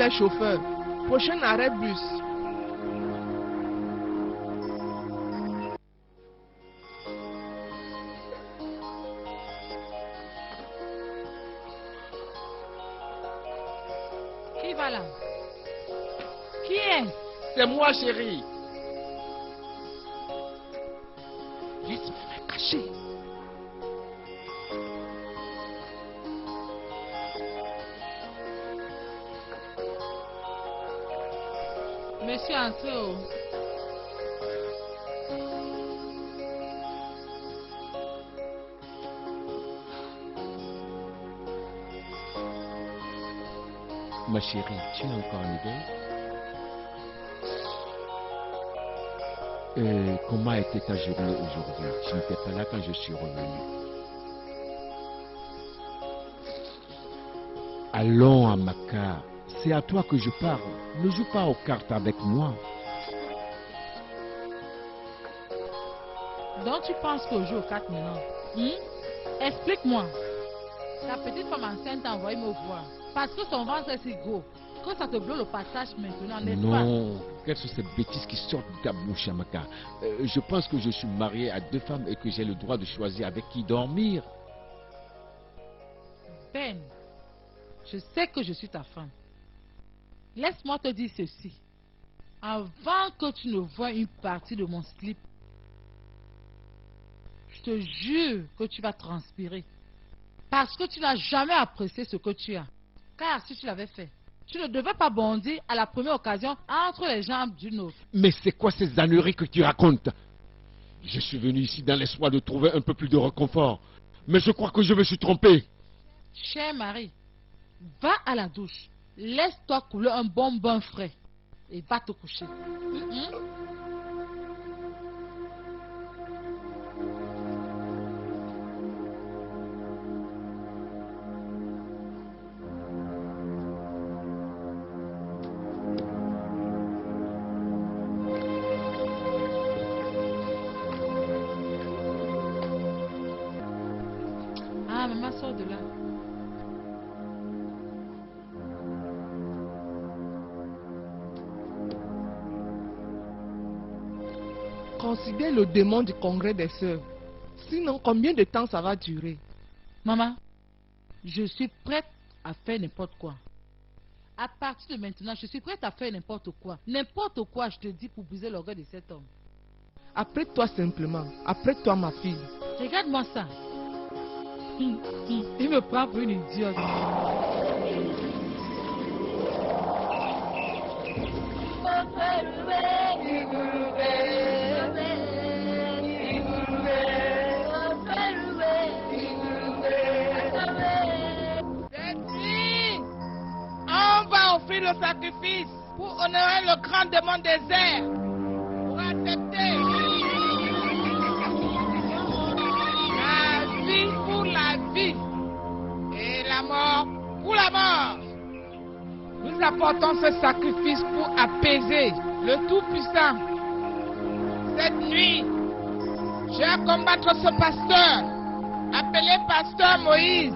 est chauffeur. Prochain arrêt bus. Qui va là? Qui est? C'est moi, chérie. Laisse-moi me cacher. Monsieur, entrez. Oh. Ma chérie, tu es encore en éveil? Comment était ta journée aujourd'hui? Tu n'étais pas là quand je suis revenu. Allons, Amaka. C'est à toi que je parle. Ne joue pas aux cartes avec moi. Donc tu penses qu'au jour 4 maintenant? Explique-moi. Ta petite femme enceinte t'a envoyé me voir. Parce que son ventre est si gros. Que ça te bloque le passage maintenant, n'est-ce pas? Non. Quelles sont ces bêtises qui sortent de ta bouche, Amaka? Je pense que je suis marié à 2 femmes et que j'ai le droit de choisir avec qui dormir. Ben, je sais que je suis ta femme. Laisse-moi te dire ceci. Avant que tu ne vois une partie de mon slip, je te jure que tu vas transpirer. Parce que tu n'as jamais apprécié ce que tu as. Car si tu l'avais fait, tu ne devais pas bondir à la première occasion entre les jambes d'une autre. Mais c'est quoi ces âneries que tu racontes? Je suis venu ici dans l'espoir de trouver un peu plus de réconfort. Mais je crois que je me suis trompé. Chère Marie, va à la douche. Laisse-toi couler un bon bain frais. Et va te coucher. Ah, maman, sort de là. Considère le démon du congrès des sœurs. Sinon, combien de temps ça va durer? Maman, je suis prête à faire n'importe quoi. À partir de maintenant, je suis prête à faire n'importe quoi. N'importe quoi, je te dis, pour briser l'orgueil de cet homme. Apprête-toi simplement. Apprête-toi, ma fille. Regarde-moi ça. Il me prend pour une idiote. On va offrir le sacrifice pour honorer le grand démon des airs. Pour accepter la vie pour la vie et la mort pour la mort. Nous apportons ce sacrifice pour apaiser le Tout-Puissant. Cette nuit, je vais combattre ce pasteur, appelé pasteur Moïse,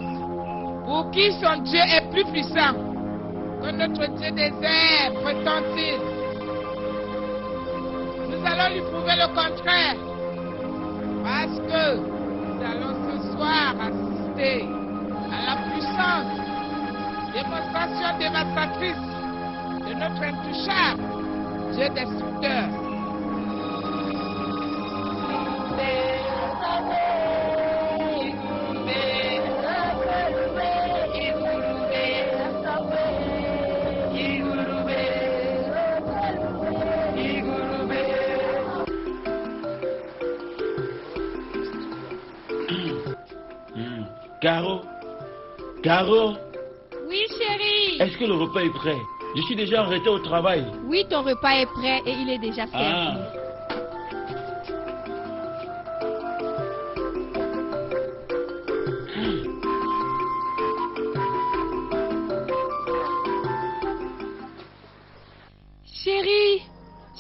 pour qui son Dieu est plus puissant que notre Dieu des airs, prétend-il. Nous allons lui prouver le contraire, parce que nous allons ce soir assister à la puissante démonstration dévastatrice de notre intouchable Dieu destructeur. Caro? Caro? Oui, chérie. Est-ce que le repas est prêt? Je suis déjà arrêté au travail. Oui, ton repas est prêt et il est déjà servi. Chérie,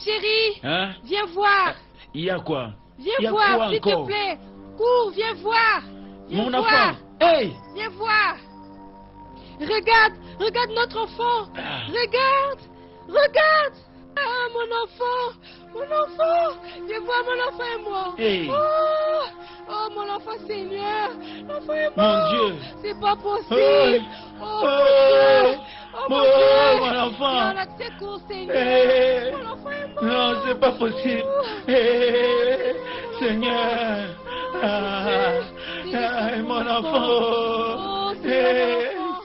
chérie, Hein? viens voir. Il y a quoi? Viens Il y a voir, quoi s'il te encore? plaît. Cours, viens voir. Viens Mon voir. enfant! Hey! Viens voir. Regarde, regarde notre enfant. Regarde, regarde. Ah, mon enfant, mon enfant. Je vois mon enfant est mort. Hey. Oh, oh, mon enfant Seigneur. L'enfant est mort. Mon Dieu. C'est pas possible. Oh. Oh, mon Dieu. Oh, mon Dieu. Mon enfant. Viens à notre secours, Seigneur. Hey. Mon enfant est mort. Non, c'est pas possible. Hey. Seigneur. Mon enfant. Oh, c'est Hey. mon enfant.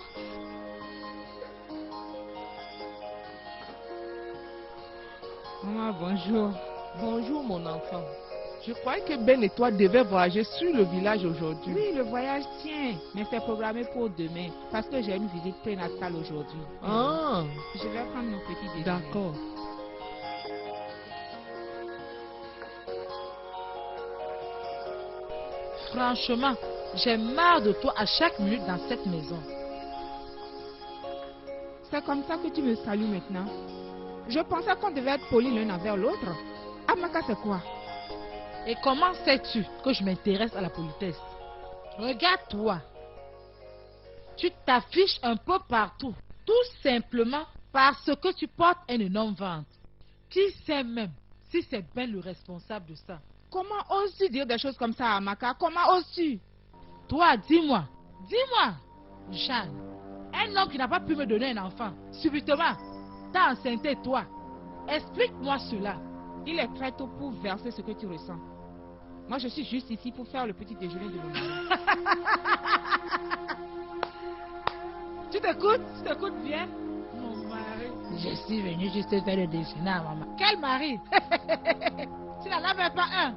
Maman, bonjour. Bonjour, mon enfant. Je croyais que Ben et toi devaient voyager sur le village aujourd'hui. Oui, le voyage tient, mais c'est programmé pour demain, parce que j'ai une visite prénatale aujourd'hui. Ah, Je vais prendre mon petit déjeuner. d'accord. Franchement, j'ai marre de toi à chaque minute dans cette maison. C'est comme ça que tu me salues maintenant. Je pensais qu'on devait être polis l'un envers l'autre. Amaka, c'est quoi? Et comment sais-tu que je m'intéresse à la politesse? Regarde-toi. Tu t'affiches un peu partout. Tout simplement parce que tu portes un énorme ventre. Qui sait même si c'est Ben le responsable de ça? Comment oses-tu dire des choses comme ça à Amaka? Comment oses-tu? Toi, dis-moi. Dis-moi. Jeanne, un homme qui n'a pas pu me donner un enfant, subitement, t'as enceinté toi. Explique-moi cela. Il est très tôt pour verser ce que tu ressens. Moi, je suis juste ici pour faire le petit déjeuner de mon mari. Tu t'écoutes bien? Mon mari. Je suis venu juste faire le déjeuner à maman. Quel mari? Tu n'en avais pas un.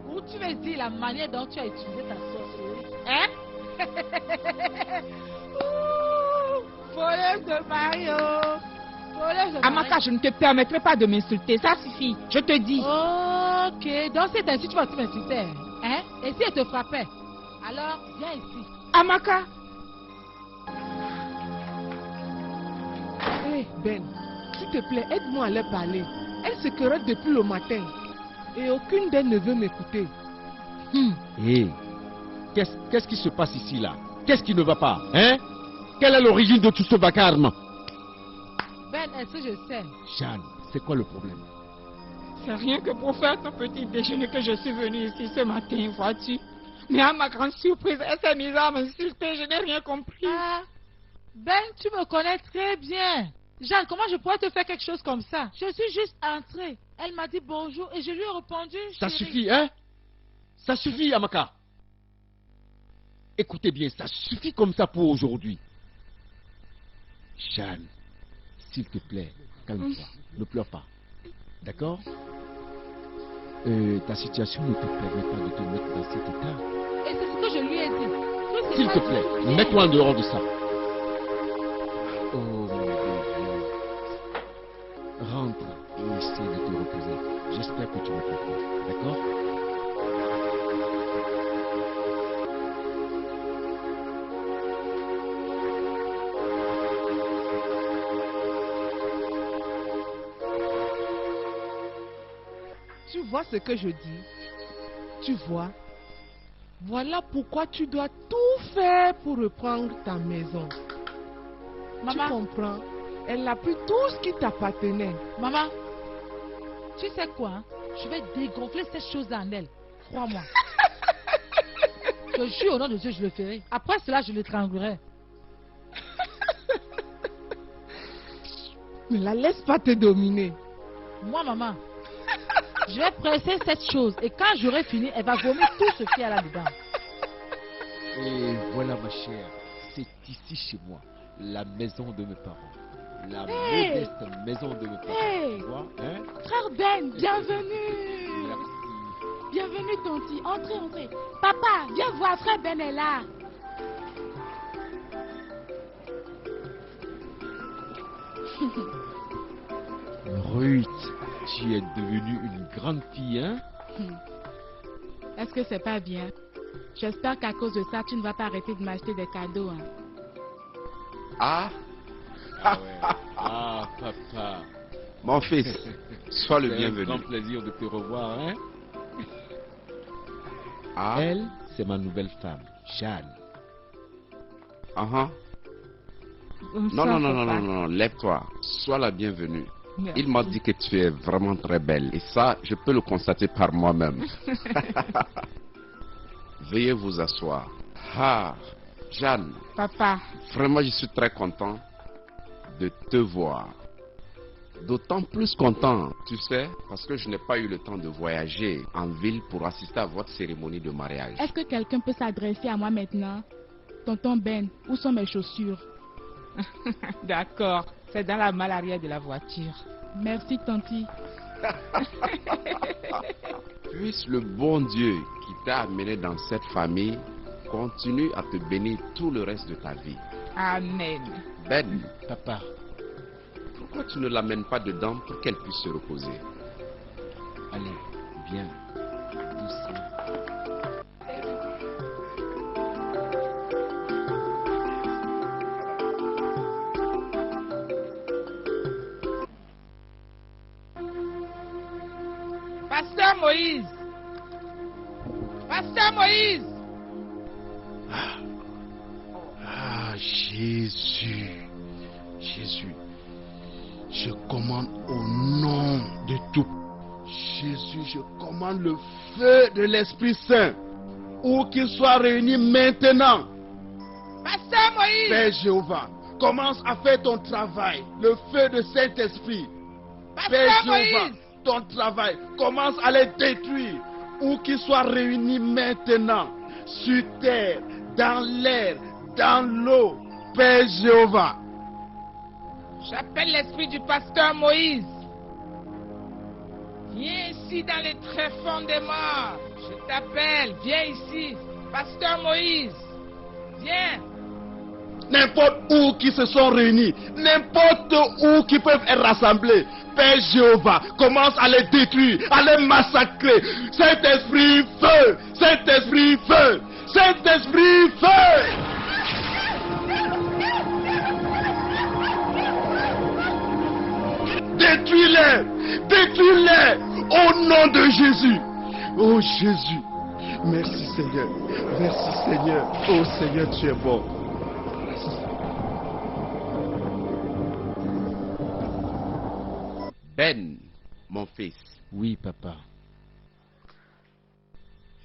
Ou tu veux dire la manière dont tu as utilisé ta sorcellerie? Hein? Voleuse de mari, oh. Voleuse de mari. Amaka, je ne te permettrai pas de m'insulter. Ça suffit, je te dis. Ok, donc c'est ainsi tu vas tout m'insulter. Hein? Et si elle te frappait? Alors, viens ici. Amaka, Hé, Ben, s'il te plaît, aide-moi à leur parler. Elle se querelle depuis le matin. Et aucune d'elles ne veut m'écouter. Hé, qu'est-ce qui se passe ici là? Qu'est-ce qui ne va pas? Hein? Quelle est l'origine de tout ce vacarme? Ben, est-ce que je sais? Jeanne, c'est quoi le problème? c'est rien que pour faire ton petit déjeuner que je suis venue ici ce matin, vois-tu. Mais à ma grande surprise, elle s'est mise à m'insulter, je n'ai rien compris. Ah, Ben, tu me connais très bien. Jeanne, comment je pourrais te faire quelque chose comme ça? Je suis juste entrée. Elle m'a dit bonjour et je lui ai répondu. Ça chérie. suffit, hein? Ça suffit, Amaka. Écoutez bien, ça suffit comme ça pour aujourd'hui. Jeanne, s'il te plaît, calme-toi. Ne pleure pas. D'accord? Ta situation ne te permet pas de te mettre dans cet état. Et c'est ce que je lui ai dit. Que c'est S'il pas te du plaît, tout bien. mets-toi en dehors de ça. Oh mon Dieu. Rentre et essaie de te reposer. J'espère que tu me comprends. D'accord? Tu vois ce que je dis? Tu vois? Voilà pourquoi tu dois tout faire pour reprendre ta maison. Tu Maman, comprends? Elle a pris tout ce qui t'appartenait. maman, tu sais quoi? Hein? Je vais dégonfler cette chose en elle. Crois-moi. Je jure au nom de Dieu, je le ferai. Après cela, je l'étranglerai. Ne la laisse pas te dominer. Moi, maman, je vais presser cette chose et quand j'aurai fini, elle va vomir tout ce qu'il y a là-dedans. Et voilà ma chère, c'est ici chez moi, la maison de mes parents. La Hey! modeste maison de mes parents. Hey! Tu vois, hein? Frère Ben, bienvenue. Merci. Bienvenue, Tonti. Entrez, entrez. Papa, viens voir, frère Ben est là. Ruth, tu es devenue une grande fille, hein? Est-ce que c'est pas bien? J'espère qu'à cause de ça, tu ne vas pas arrêter de m'acheter des cadeaux. Hein. Ah, Ah, papa. mon fils, sois le C'est un bienvenu. grand plaisir de te revoir, hein? Ah, Elle, c'est ma nouvelle femme, Jeanne. Ah, Bonsoir, non, non, non, non, papa. non, non, lève-toi. Sois la bienvenue. Merci. Il m'a dit que tu es vraiment très belle. Et ça, je peux le constater par moi-même. Veuillez vous asseoir. Ah, Jeanne, Papa, vraiment, je suis très content de te voir. D'autant plus content, tu sais, parce que je n'ai pas eu le temps de voyager en ville pour assister à votre cérémonie de mariage. Est-ce que quelqu'un peut s'adresser à moi maintenant? Tonton Ben, où sont mes chaussures? d'accord. C'est dans la malle arrière de la voiture. Merci, tanti. Puisse le bon Dieu qui t'a amené dans cette famille continue à te bénir tout le reste de ta vie. Amen. Ben, Papa, pourquoi tu ne l'amènes pas dedans pour qu'elle puisse se reposer? allez, viens. Doucement. Pasteur Moïse. Pasteur Moïse. Ah, Jésus. Jésus. Je commande au nom de tout. Jésus, je commande le feu de l'Esprit Saint. Où qu'il soit réuni maintenant. Pasteur Moïse. Père Jéhovah, commence à faire ton travail. Le feu de Saint-Esprit. Père Pasteur Jéhovah, Moïse. ton travail, commence à les détruire. Où qu'ils soient réunis maintenant. Sur terre, dans l'air, dans l'eau. Père Jéhovah. J'appelle l'esprit du pasteur Moïse. Viens ici dans les tréfonds des morts. Je t'appelle. Viens ici. Pasteur Moïse. Viens. N'importe où qui se sont réunis, n'importe où qui peuvent être rassemblés, Père Jéhovah, commence à les détruire, à les massacrer. Saint-Esprit, feu! Saint-Esprit, feu! Saint-Esprit, feu! Détruis-les! Détruis-les! Au nom de Jésus! Oh Jésus! Merci Seigneur! Merci Seigneur! Oh Seigneur, tu es bon! Ben, mon fils, Oui, papa.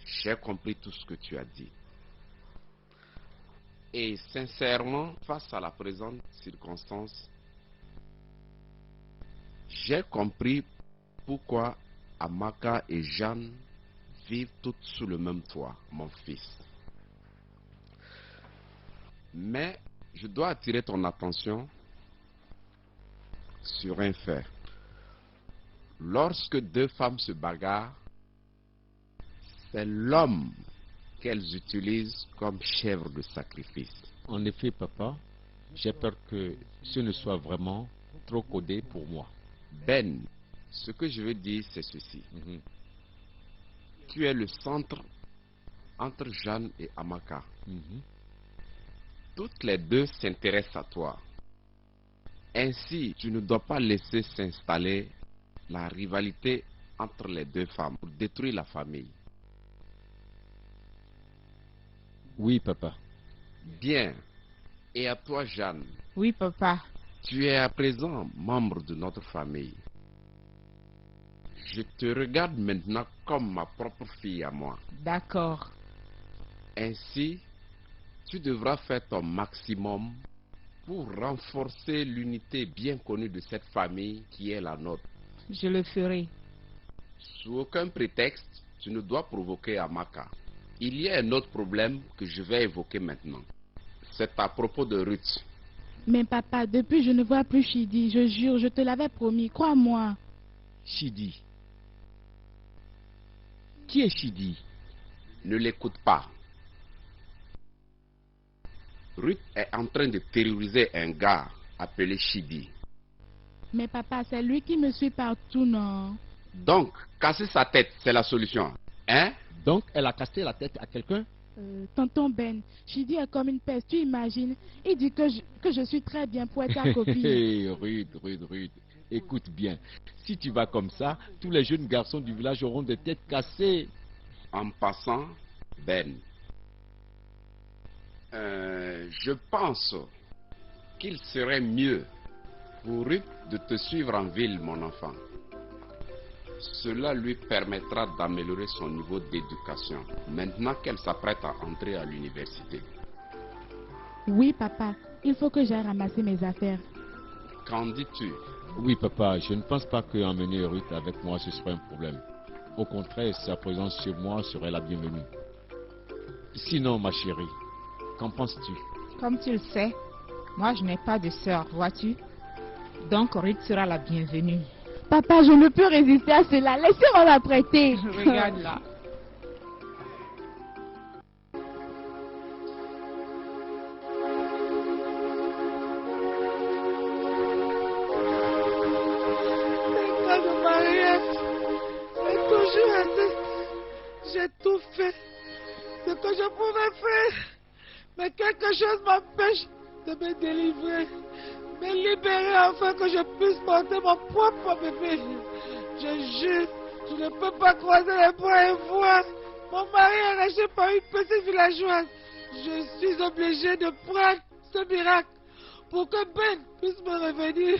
j'ai compris tout ce que tu as dit. Et sincèrement, face à la présente circonstance, j'ai compris pourquoi Amaka et Jeanne vivent toutes sous le même toit, mon fils. Mais je dois attirer ton attention sur un fait. Lorsque deux femmes se bagarrent, c'est l'homme qu'elles utilisent comme chèvre de sacrifice. En effet, papa, j'ai peur que ce ne soit vraiment trop codé pour moi. Ben, ce que je veux dire, c'est ceci. Mhm. Tu es le centre entre Jeanne et Amaka. Mhm. Toutes les deux s'intéressent à toi. Ainsi, tu ne dois pas laisser s'installer la rivalité entre les deux femmes pour détruire la famille. Oui, papa. Bien. Et à toi, Jeanne, Oui, papa. tu es à présent membre de notre famille. Je te regarde maintenant comme ma propre fille à moi. D'accord. Ainsi, tu devras faire ton maximum pour renforcer l'unité bien connue de cette famille qui est la nôtre. Je le ferai. Sous aucun prétexte, tu ne dois provoquer Amaka. Il y a un autre problème que je vais évoquer maintenant. C'est à propos de Ruth. Mais papa, depuis je ne vois plus Chidi. Je jure, je te l'avais promis. Crois-moi. Chidi. Qui est Chidi? Ne l'écoute pas. Ruth est en train de terroriser un gars appelé Chidi. Mais papa, c'est lui qui me suit partout, non? Donc, casser sa tête, c'est la solution. Hein? Donc, elle a cassé la tête à quelqu'un? Tonton Ben, Chidi est comme une peste, tu imagines? Il dit que je suis très bien pour être ta copine. Hé, Rude. Écoute bien. Si tu vas comme ça, tous les jeunes garçons du village auront des têtes cassées. En passant, Ben, Je pense qu'il serait mieux pour Ruth de te suivre en ville, mon enfant. Cela lui permettra d'améliorer son niveau d'éducation, maintenant qu'elle s'apprête à entrer à l'université. Oui, papa. Il faut que j'aille ramasser mes affaires. Qu'en dis-tu? Oui, papa, je ne pense pas qu'emmener Ruth avec moi, ce serait un problème. Au contraire, sa présence chez moi serait la bienvenue. Sinon, ma chérie, qu'en penses-tu? Comme tu le sais, moi je n'ai pas de sœur, vois-tu? Donc Ruth sera la bienvenue. Papa, je ne peux résister à cela. Laissez-moi l'apprêter. Regarde là. J'ai tout fait ce que je pouvais faire, mais quelque chose m'empêche de me délivrer, me libérer afin que je puisse porter mon propre bébé. Je jure, je ne peux pas croiser les bras et voir mon mari arraché par une petite villageoise. Je suis obligé de prendre ce miracle pour que Ben puisse me revenir.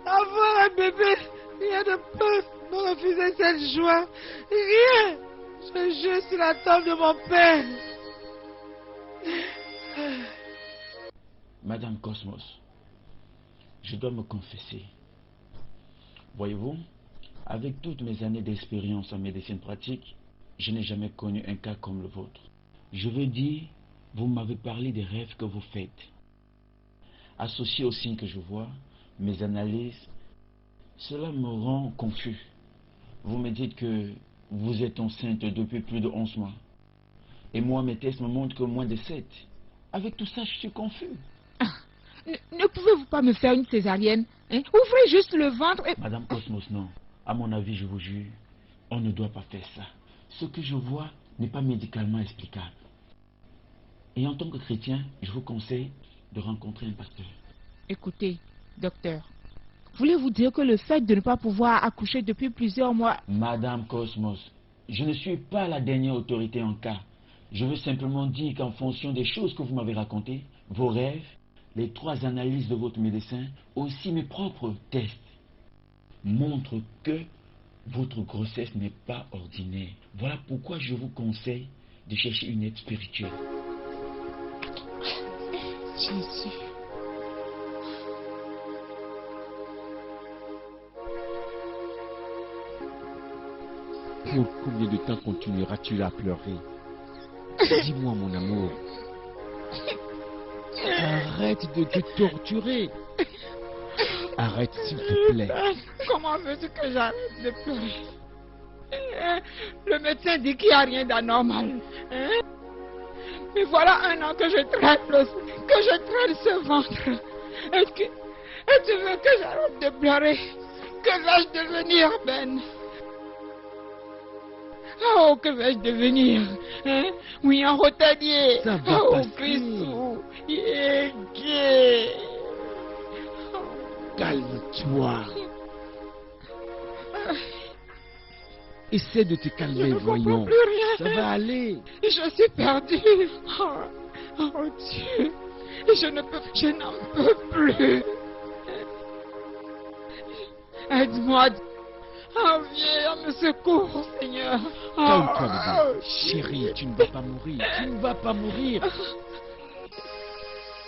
Avoir un bébé, rien ne peut me refuser cette joie. Rien. Je jure sur la tombe de mon père. Madame Cosmos, je dois me confesser. Voyez-vous, avec toutes mes années d'expérience en médecine pratique, je n'ai jamais connu un cas comme le vôtre. Je veux dire, vous m'avez parlé des rêves que vous faites. Associé aux signes que je vois, mes analyses, cela me rend confus. Vous me dites que vous êtes enceinte depuis plus de 11 mois. Et moi, mes tests me montrent que moins de 7. Avec tout ça, je suis confus. Ne pouvez-vous pas me faire une césarienne, hein? Ouvrez juste le ventre et... Madame Cosmos, non. À mon avis, je vous jure, on ne doit pas faire ça. Ce que je vois n'est pas médicalement explicable. Et en tant que chrétien, je vous conseille de rencontrer un pasteur. Écoutez, docteur, voulez-vous dire que le fait de ne pas pouvoir accoucher depuis plusieurs mois... Madame Cosmos, je ne suis pas la dernière autorité en cas. Je veux simplement dire qu'en fonction des choses que vous m'avez racontées, vos rêves, les 3 analyses de votre médecin, aussi mes propres tests, montrent que votre grossesse n'est pas ordinaire. Voilà pourquoi je vous conseille de chercher une aide spirituelle. Jésus. Pour combien de temps continueras-tu à pleurer? Dis-moi, mon amour. Arrête de te torturer. Arrête, s'il te plaît. Comment veux-tu que j'arrête de pleurer? Le médecin dit qu'il n'y a rien d'anormal. Mais voilà 1 an que je traîne ce ventre. Et tu veux que j'arrête de pleurer? Que vais-je devenir, Ben? Oh, que vais-je devenir? Oui, un rotadier. Ça va oh, passer. Christou. Yégué. Calme-toi. Essaie de te calmer, Je ne voyons. comprends plus rien. Ça va aller. Je suis perdue. Oh Dieu. Je n'en peux plus. Aide-moi. Oh, viens à me secours, Seigneur. Calme-toi, bébé. Chérie, tu ne vas pas mourir. Tu ne vas pas mourir.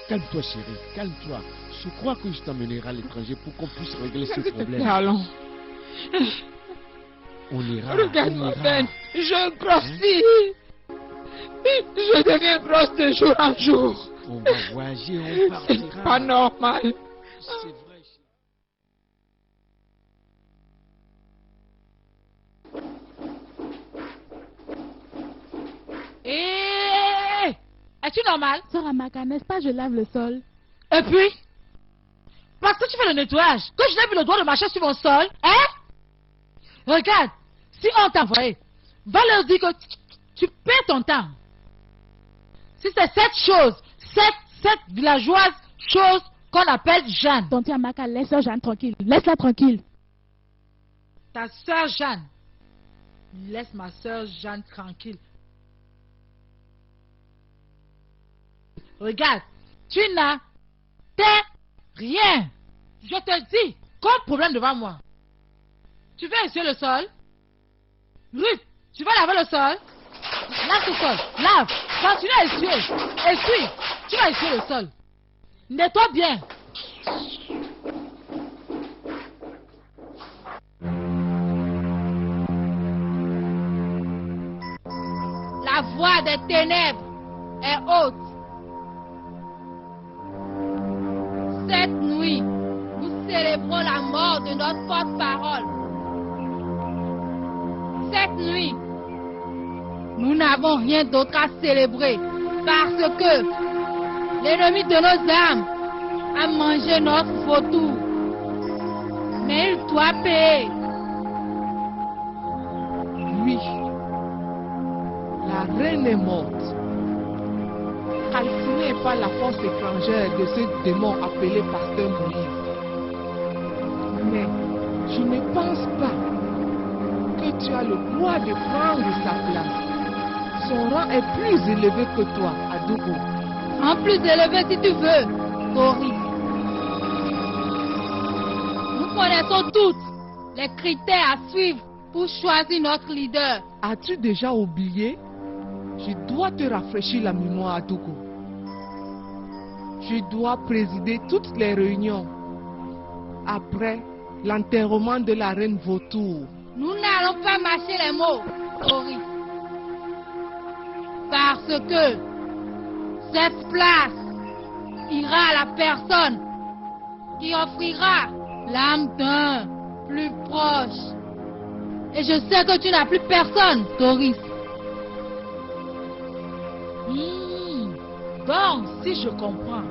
Calme-toi, chérie. Calme-toi. Je crois que je t'emmènerai à l'étranger pour qu'on puisse régler ce problème. Allons. On ira. Regarde-moi, on ira. Ben. Je grossis. Je deviens grosse de jour en jour. On va voyager, on partira. C'est pas normal. C'est vrai. Hé! Es-tu normal? Sœur Amaka, n'est-ce pas, je lave le sol. Et puis? Parce que tu fais le nettoyage, que je n'ai plus le droit de marcher sur mon sol, hein? Regarde, si on t'a envoyé, va leur dire que tu perds ton temps. Si c'est cette villageoise chose qu'on appelle Jeanne. Tonton Amaka, laisse sœur Jeanne tranquille. Laisse-la tranquille. Ta soeur Jeanne. Laisse ma soeur Jeanne tranquille. Regarde, tu n'as rien. Je te dis, comme problème devant moi. Tu veux essuyer le sol? Ruth, tu vas laver le sol? Lave le sol, lave. Continue à essuyer. Essuie, tu vas essuyer le sol. Nettoie bien. La voix des ténèbres est haute. Cette nuit, nous célébrons la mort de notre porte-parole. Cette nuit, nous n'avons rien d'autre à célébrer parce que l'ennemi de nos âmes a mangé notre vautour. Mais il doit payer. Oui. La reine est morte. Calcinée par la force étrangère de ce démon appelé Pasteur Moïse. Mais je ne pense pas que tu as le droit de prendre sa place. Son rang est plus élevé que toi, Adouko. En plus élevé si tu veux, Tori. Nous connaissons toutes les critères à suivre pour choisir notre leader. As-tu déjà oublié? Je dois te rafraîchir la mémoire, Adouko. Je dois présider toutes les réunions après l'enterrement de la reine Vautour. Nous n'allons pas mâcher les mots, Tori. Parce que cette place ira à la personne qui offrira l'âme d'un plus proche. Et je sais que tu n'as plus personne, Doris. Donc, si je comprends,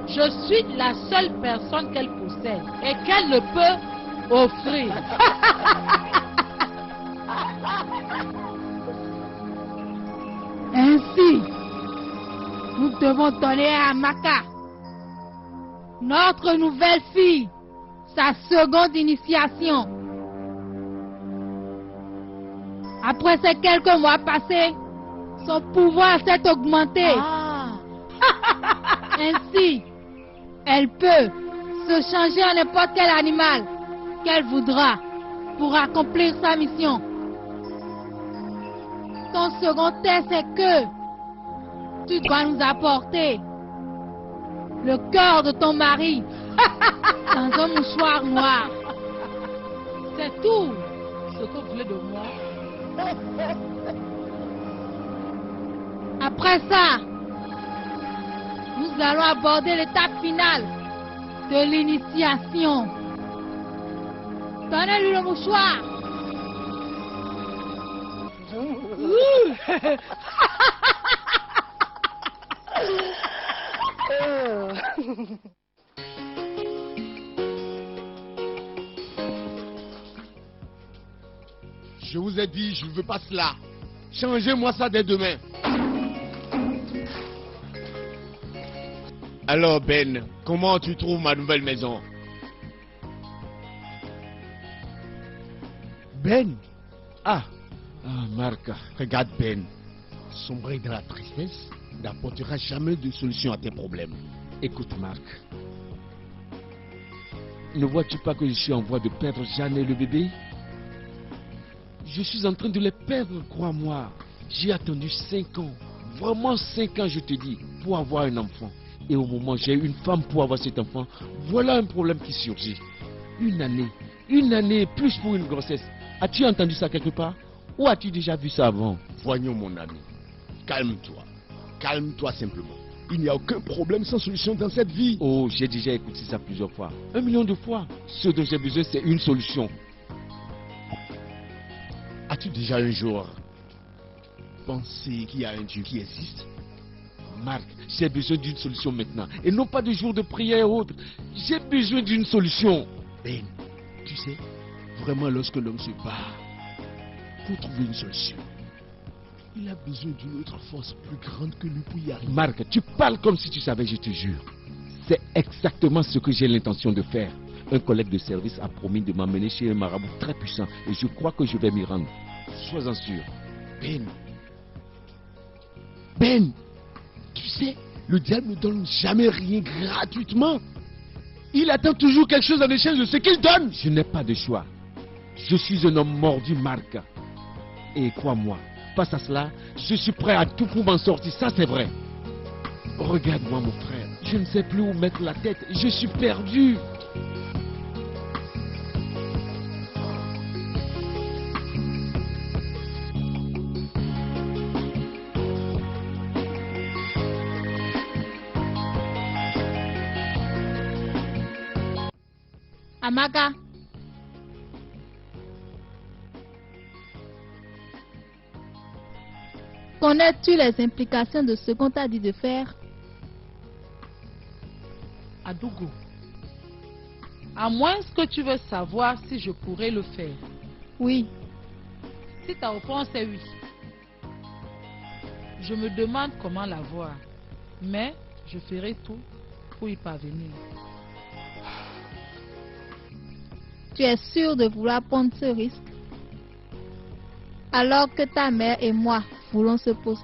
je suis la seule personne qu'elle possède et qu'elle ne peut offrir. Ainsi, nous devons donner à Amaka, notre nouvelle fille, sa seconde initiation. Après ces quelques mois passés, son pouvoir s'est augmenté. Ainsi, elle peut se changer en n'importe quel animal qu'elle voudra pour accomplir sa mission. Ton second test est que tu dois nous apporter le cœur de ton mari dans un mouchoir noir. C'est tout ce que vous voulez de moi. Après ça, nous allons aborder l'étape finale de l'initiation. Donnez-lui le mouchoir. Je vous ai dit, je ne veux pas cela. Changez-moi ça dès demain. Alors Ben, comment tu trouves ma nouvelle maison? Ben? Ah, Marc, regarde Ben. Sombrer dans la tristesse n'apportera jamais de solution à tes problèmes. Écoute Marc, ne vois-tu pas que je suis en voie de perdre Jeanne et le bébé? Je suis en train de les perdre, crois-moi. J'ai attendu 5 ans, vraiment 5 ans je te dis, pour avoir un enfant. Et au moment où j'ai une femme pour avoir cet enfant, voilà un problème qui surgit. Une année, plus pour une grossesse. As-tu entendu ça quelque part? Ou as-tu déjà vu ça avant? Voyons mon ami, calme-toi. Calme-toi simplement. Il n'y a aucun problème sans solution dans cette vie. Oh, j'ai déjà écouté ça plusieurs fois. 1 million de fois. Ce dont j'ai besoin, c'est une solution. As-tu déjà un jour pensé qu'il y a un Dieu qui existe? Marc, j'ai besoin d'une solution maintenant. Et non pas de jours de prière ou autre. J'ai besoin d'une solution. Ben, tu sais, vraiment lorsque l'homme se bat pour trouver une solution, il a besoin d'une autre force plus grande que lui pour y arriver. Marc, tu parles comme si tu savais, je te jure. C'est exactement ce que j'ai l'intention de faire. Un collègue de service a promis de m'amener chez un marabout très puissant. Et je crois que je vais m'y rendre. Sois-en sûr. Ben, tu sais, Le diable ne donne jamais rien gratuitement. Il attend toujours quelque chose en échange de ce qu'il donne. Je n'ai pas de choix. Je suis un homme mordu, Marc. Et crois-moi, face à cela, je suis prêt à tout pour m'en sortir. Ça, c'est vrai. Regarde-moi, mon frère. Je ne sais plus où mettre la tête. Je suis perdu. Amaka. Connais-tu les implications de ce qu'on t'a dit de faire? Adougo, à moins que tu veux savoir si je pourrais le faire. Oui. Si ta réponse est oui, je me demande comment l'avoir, mais je ferai tout pour y parvenir. Tu es sûr de vouloir prendre ce risque? Alors que ta mère et moi voulons ce poste.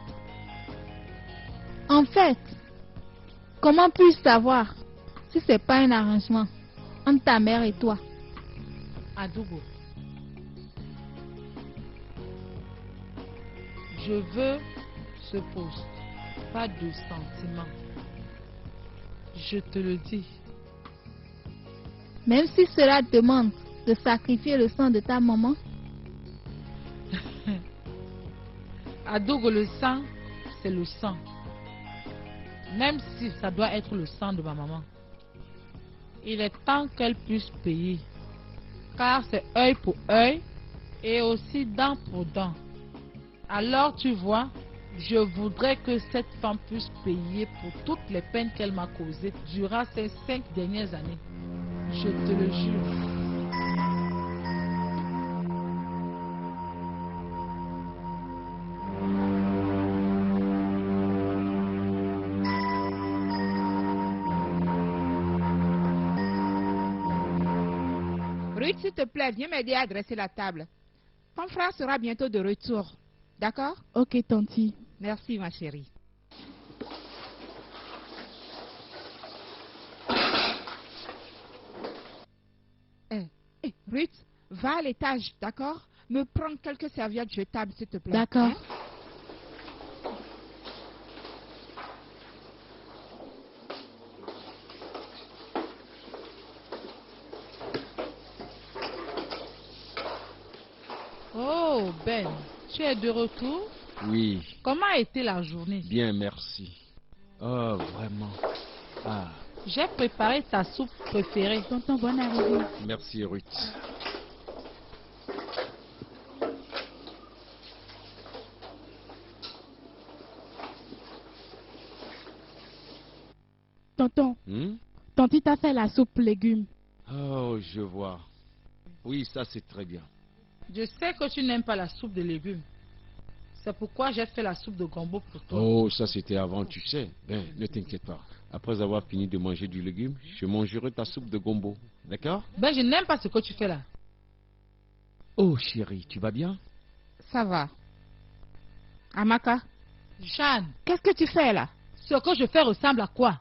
En fait, comment puis-je savoir si ce n'est pas un arrangement entre ta mère et toi? Adougo, je veux ce poste, pas de sentiments. Je te le dis. Même si cela demande de sacrifier le sang de ta maman? Adougo, le sang, c'est le sang. Même si ça doit être le sang de ma maman. Il est temps qu'elle puisse payer. Car c'est œil pour œil et aussi dent pour dent. Alors tu vois, je voudrais que cette femme puisse payer pour toutes les peines qu'elle m'a causées durant ces 5 dernières années. Je te le jure. Ruth, s'il te plaît, viens m'aider à dresser la table. Ton frère sera bientôt de retour. D'accord? Ok, tanti. Merci, ma chérie. Ruth, va à l'étage, d'accord? Me prends quelques serviettes jetables, s'il te plaît. D'accord. Hein? Oh, Ben, tu es de retour? Oui, Comment a été la journée? bien, merci. Oh, vraiment. Ah, J'ai préparé ta soupe préférée. Tonton, bonne arrivée. merci, Ruth. Tonton, Hmm? tanti t'a fait la soupe légumes. Oh, je vois. Oui, ça, c'est très bien. Je sais que tu n'aimes pas la soupe de légumes. C'est pourquoi j'ai fait la soupe de gombo pour toi. Oh, ça, c'était avant, tu sais. Ben, ne t'inquiète pas. Après avoir fini de manger du légume, je mangerai ta soupe de gombo. D'accord? Ben, je n'aime pas ce que tu fais là. Oh, chérie, tu vas bien? Ça va. Amaka, Jeanne, qu'est-ce que tu fais là? ce que je fais ressemble à quoi?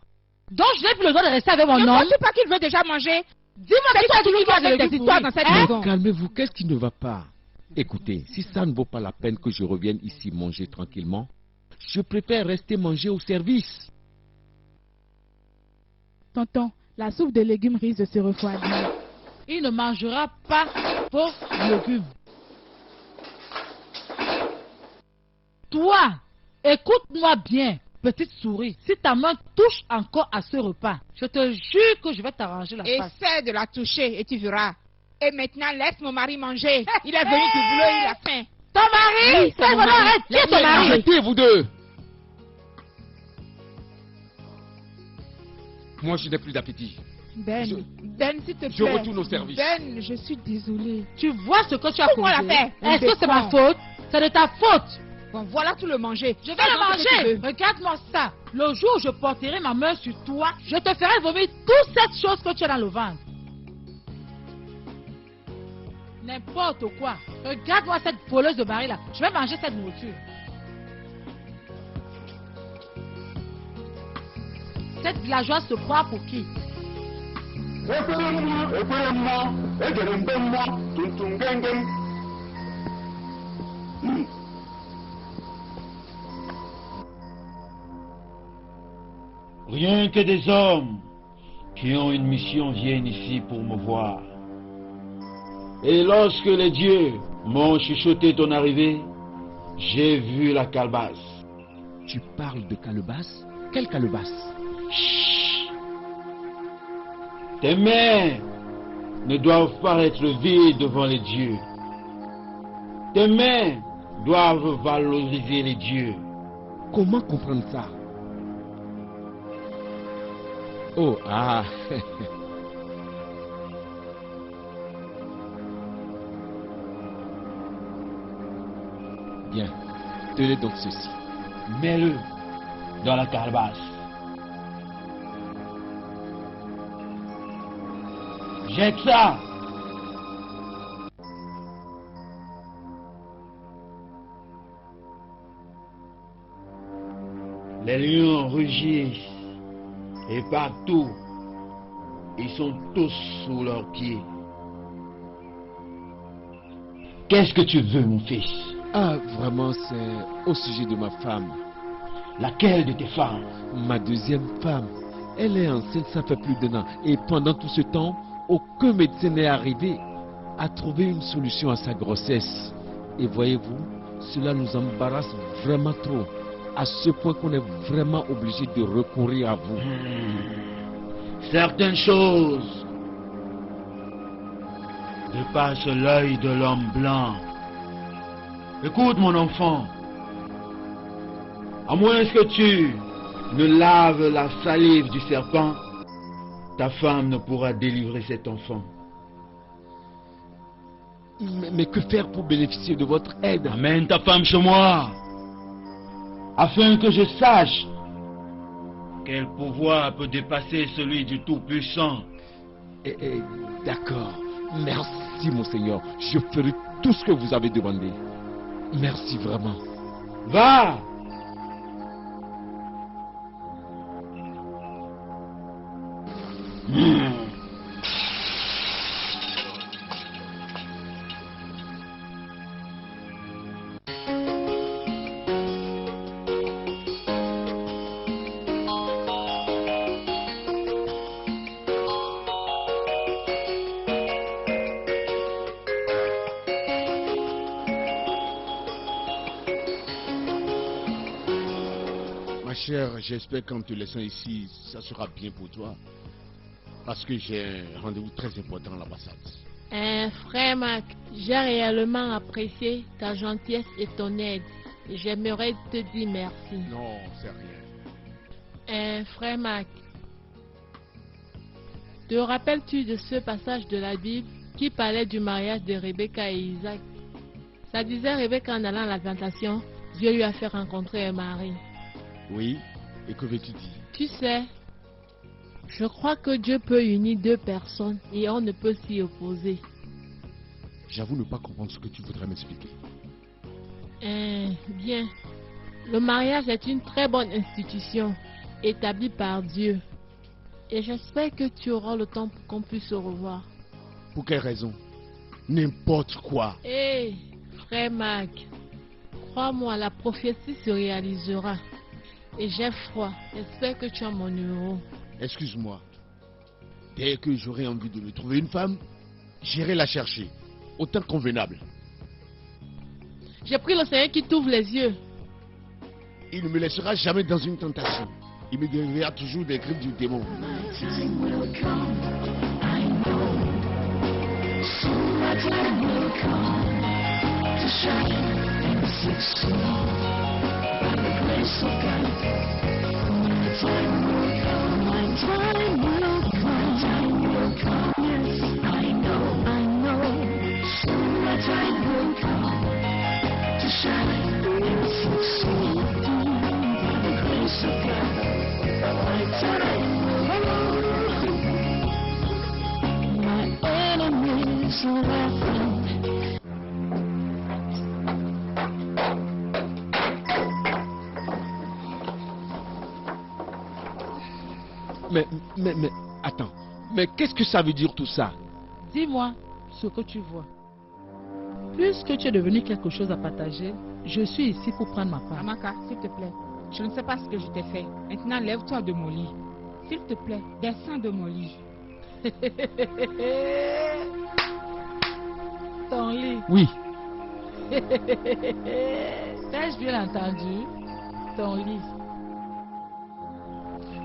Donc je n'ai plus le droit de rester avec mon Ne homme. vois-tu pas qu'il veut déjà manger? Dis-moi C'est que toi tu qui vas avec des histoires dans cette maison. Calmez-vous, qu'est-ce qui ne va pas? Écoutez, si ça ne vaut pas la peine que je revienne ici manger tranquillement, je préfère rester manger au service. Tonton, la soupe de légumes risque de se refroidir. Il ne mangera pas vos légumes. Toi, écoute-moi bien, petite souris. Si ta main touche encore à ce repas, je te jure que je vais t'arranger la face. Essaie de la toucher et tu verras. Et maintenant, laisse mon mari manger. Il est venu du boulot, il a faim. Ton mari, Oui, c'est mon mari. arrête, qui est ton mari? Arrêtez, vous deux! Moi, je n'ai plus d'appétit. Ben, Ben, s'il te plaît. Je retourne au service. Ben, je suis désolée. Tu vois ce que tu as Pourquoi causé? l'a fait? Est-ce que c'est ma faute? C'est de ta faute. Bon, voilà tout le manger. Je vais le manger. Regarde-moi ça. Le jour où je porterai ma main sur toi, je te ferai vomir toutes cette choses que tu as dans le ventre. N'importe quoi. Regarde-moi cette voleuse de mari là. Je vais manger cette nourriture. Cette villageoise se croit pour qui? Rien que des hommes qui ont une mission viennent ici pour me voir. Et lorsque les dieux m'ont chuchoté ton arrivée, j'ai vu la calebasse. Tu parles de calebasse? Quelle calebasse? Chut. Tes mains ne doivent pas être vides devant les dieux. Tes mains doivent valoriser les dieux. Comment comprendre ça? Oh, ah. Bien, tenez donc ceci. Mets-le dans la calebasse. Jette ça. Les lions rugissent et partout, ils sont tous sous leurs pieds. Qu'est-ce que tu veux, mon fils? Ah, vraiment, c'est au sujet de ma femme. Laquelle de tes femmes? Ma deuxième femme. Elle est enceinte, ça fait plus d'1 an. Et pendant tout ce temps, aucun médecin n'est arrivé à trouver une solution à sa grossesse. Et voyez-vous, cela nous embarrasse vraiment trop. À ce point qu'on est vraiment obligé de recourir à vous. Certaines choses dépassent l'œil de l'homme blanc. Écoute, mon enfant. À moins que tu ne laves la salive du serpent, ta femme ne pourra délivrer cet enfant. Mais que faire pour bénéficier de votre aide? Amène ta femme chez moi, afin que je sache quel pouvoir peut dépasser celui du Tout-Puissant. D'accord. Merci, mon Seigneur. Je ferai tout ce que vous avez demandé. Merci vraiment. Va! Ma chère, j'espère qu'en te laissant ici, ça sera bien pour toi. Parce que j'ai un rendez-vous très important à l'ambassade. Frère Mac, j'ai réellement apprécié ta gentillesse et ton aide. J'aimerais te dire merci. Non, c'est rien. Frère Mac, te rappelles-tu de ce passage de la Bible qui parlait du mariage de Rebecca et Isaac? Ça disait Rebecca en allant à la plantation, Dieu lui a fait rencontrer un mari. Oui, et que veux-tu dire? Tu sais, je crois que Dieu peut unir deux personnes et on ne peut s'y opposer. J'avoue ne pas comprendre ce que tu voudrais m'expliquer. Bien. Le mariage est une très bonne institution établie par Dieu. Et j'espère que tu auras le temps pour qu'on puisse se revoir. Pour quelle raison? N'importe quoi. Hé, frère Mac, crois-moi, la prophétie se réalisera. Et j'ai froid. J'espère que tu as mon numéro. Excuse-moi. Dès que j'aurai envie de me trouver une femme, j'irai la chercher. Autant convenable. J'ai pris le Seigneur qui t'ouvre les yeux. Il ne me laissera jamais dans une tentation. Il me délivrera toujours des griffes du démon. Mais, attends. Mais qu'est-ce que ça veut dire tout ça? Dis-moi ce que tu vois. Puisque tu es devenu quelque chose à partager, je suis ici pour prendre ma part. Amaka, s'il te plaît, je ne sais pas ce que je t'ai fait. Maintenant, lève-toi de mon lit. S'il te plaît, descends de mon lit. Ton lit. Oui. T'as-je bien entendu? Ton lit.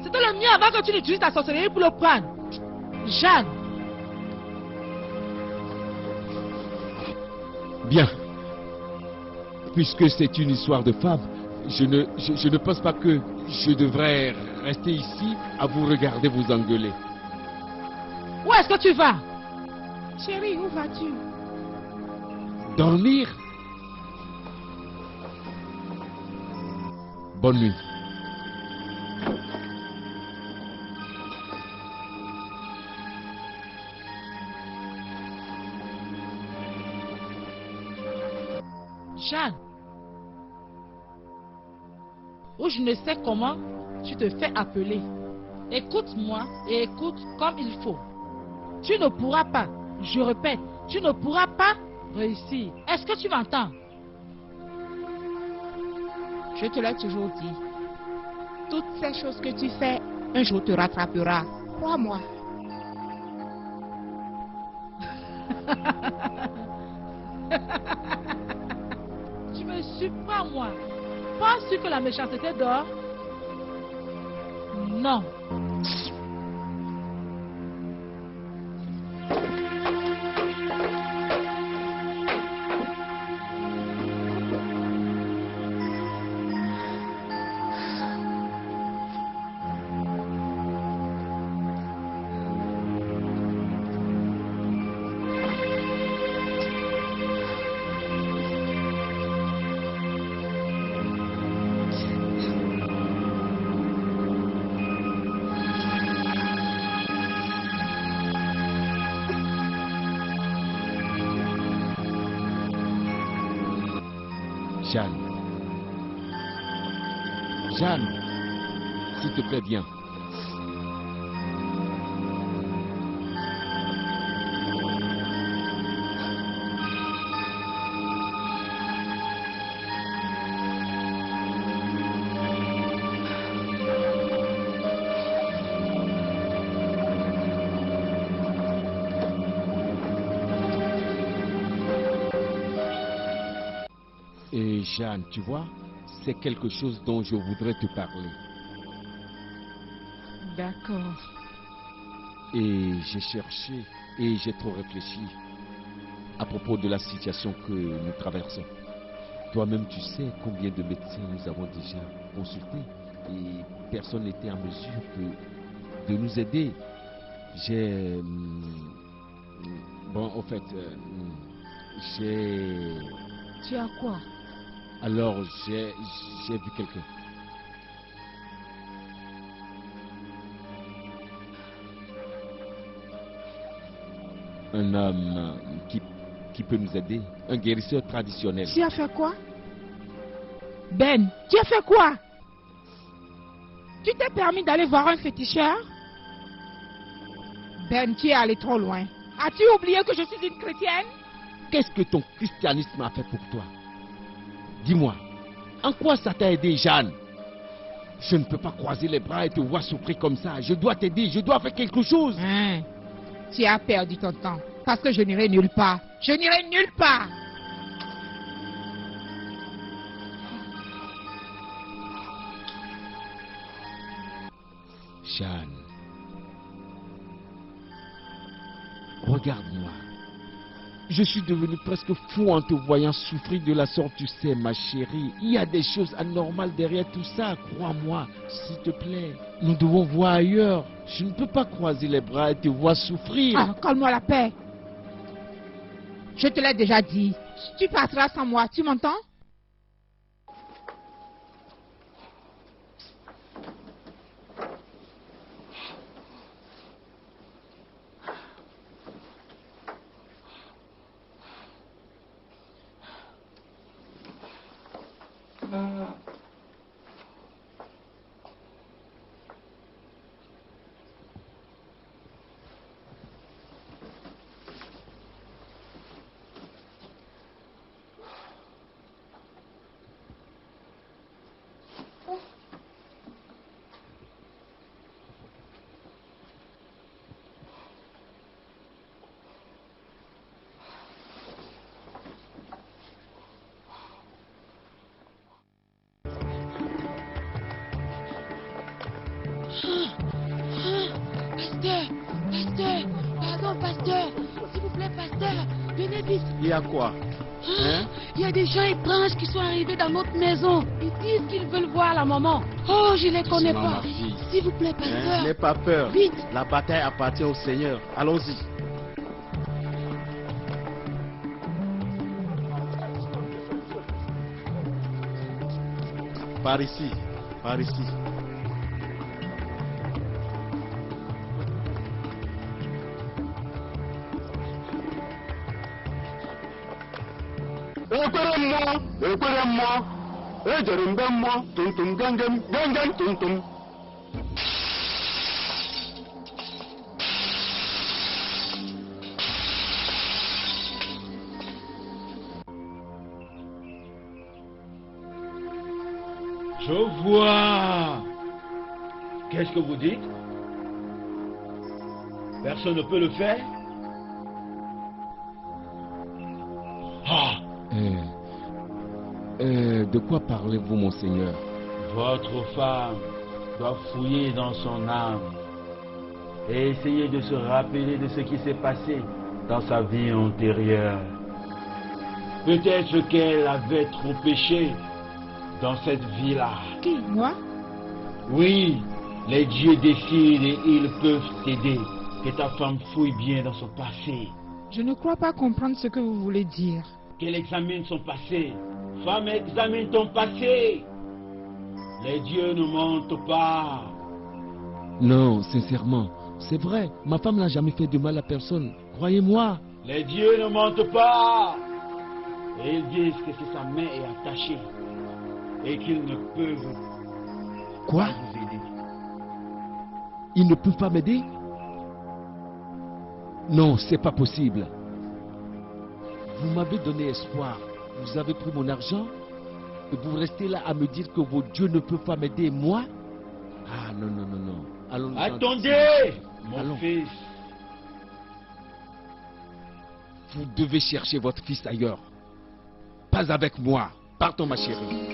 C'était le mien avant que tu n'utilises ta sorcellerie pour le prendre. Jeanne. Bien. Puisque c'est une histoire de femme, je ne pense pas que je devrais rester ici à vous regarder vous engueuler. Où est-ce que tu vas? Chérie, où vas-tu? Dormir? Bonne nuit. Jeanne. Ou je ne sais comment tu te fais appeler. Écoute-moi et écoute comme il faut. Tu ne pourras pas, je répète, tu ne pourras pas réussir. Est-ce que tu m'entends? Je te l'ai toujours dit. Toutes ces choses que tu fais, un jour te rattrapera. Crois-moi. Tu me surprends, moi. Penses-tu que la méchanceté dort? Non. Jeanne. Jeanne, s'il te plaît, viens. Et Jeanne, tu vois, c'est quelque chose dont je voudrais te parler. D'accord. Et j'ai cherché et j'ai trop réfléchi à propos de la situation que nous traversons. Toi-même, tu sais combien de médecins nous avons déjà consultés et personne n'était en mesure de nous aider. J'ai... Bon, en fait, j'ai... Tu as quoi? Alors, j'ai vu quelqu'un. Un homme qui peut nous aider. Un guérisseur traditionnel. Tu as fait quoi? Ben, tu as fait quoi? Tu t'es permis d'aller voir un féticheur? Ben, tu es allé trop loin. As-tu oublié que je suis une chrétienne? Qu'est-ce que ton christianisme a fait pour toi? Dis-moi, en quoi ça t'a aidé, Jeanne? Je ne peux pas croiser les bras et te voir souffrir comme ça. Je dois t'aider, je dois faire quelque chose. Hein? Tu as perdu ton temps. Parce que je n'irai nulle part. Je n'irai nulle part. Jeanne, regarde-moi. Je suis devenu presque fou en te voyant souffrir de la sorte, tu sais, ma chérie. Il y a des choses anormales derrière tout ça, crois-moi, s'il te plaît. Nous devons voir ailleurs. Je ne peux pas croiser les bras et te voir souffrir. Ah, calme-moi la paix. Je te l'ai déjà dit. Tu passeras sans moi, tu m'entends? fils. Il y a quoi? Hein? Il y a des gens étranges qui sont arrivés dans notre maison. Ils disent qu'ils veulent voir la maman. Oh, je les connais Doucement, pas. ma fille. S'il vous plaît, pasteur. N'aie pas peur. Vite. La bataille appartient au Seigneur. Allons-y. Par ici. Par ici. Ekweremmo, ejere mbe mmụọ, tumtum gengem, gengem tumtum. Je vois. Qu'est-ce que vous dites? Personne ne peut le faire? Ah! De quoi parlez-vous, monseigneur? Votre femme doit fouiller dans son âme et essayer de se rappeler de ce qui s'est passé dans sa vie antérieure. Peut-être qu'elle avait trop péché dans cette vie-là. Qui, moi? Oui, les dieux décident et ils peuvent t'aider. Que ta femme fouille bien dans son passé. Je ne crois pas comprendre ce que vous voulez dire. Qu'elle examine son passé. Femme, examine ton passé. Les dieux ne mentent pas. Non, sincèrement, c'est vrai. Ma femme n'a jamais fait de mal à personne. Croyez-moi. Les dieux ne mentent pas. Et ils disent que si sa main est attachée et qu'ils ne peuvent Quoi? pas vous aider. Ils ne peuvent pas m'aider? Non, c'est pas possible. Vous m'avez donné espoir. Vous avez pris mon argent et vous restez là à me dire que vos dieux ne peuvent pas m'aider, moi? Ah non, non, non, non. Allons. Attendez, mon Allons. fils. Vous devez chercher votre fils ailleurs. Pas avec moi. Partons, ma chérie.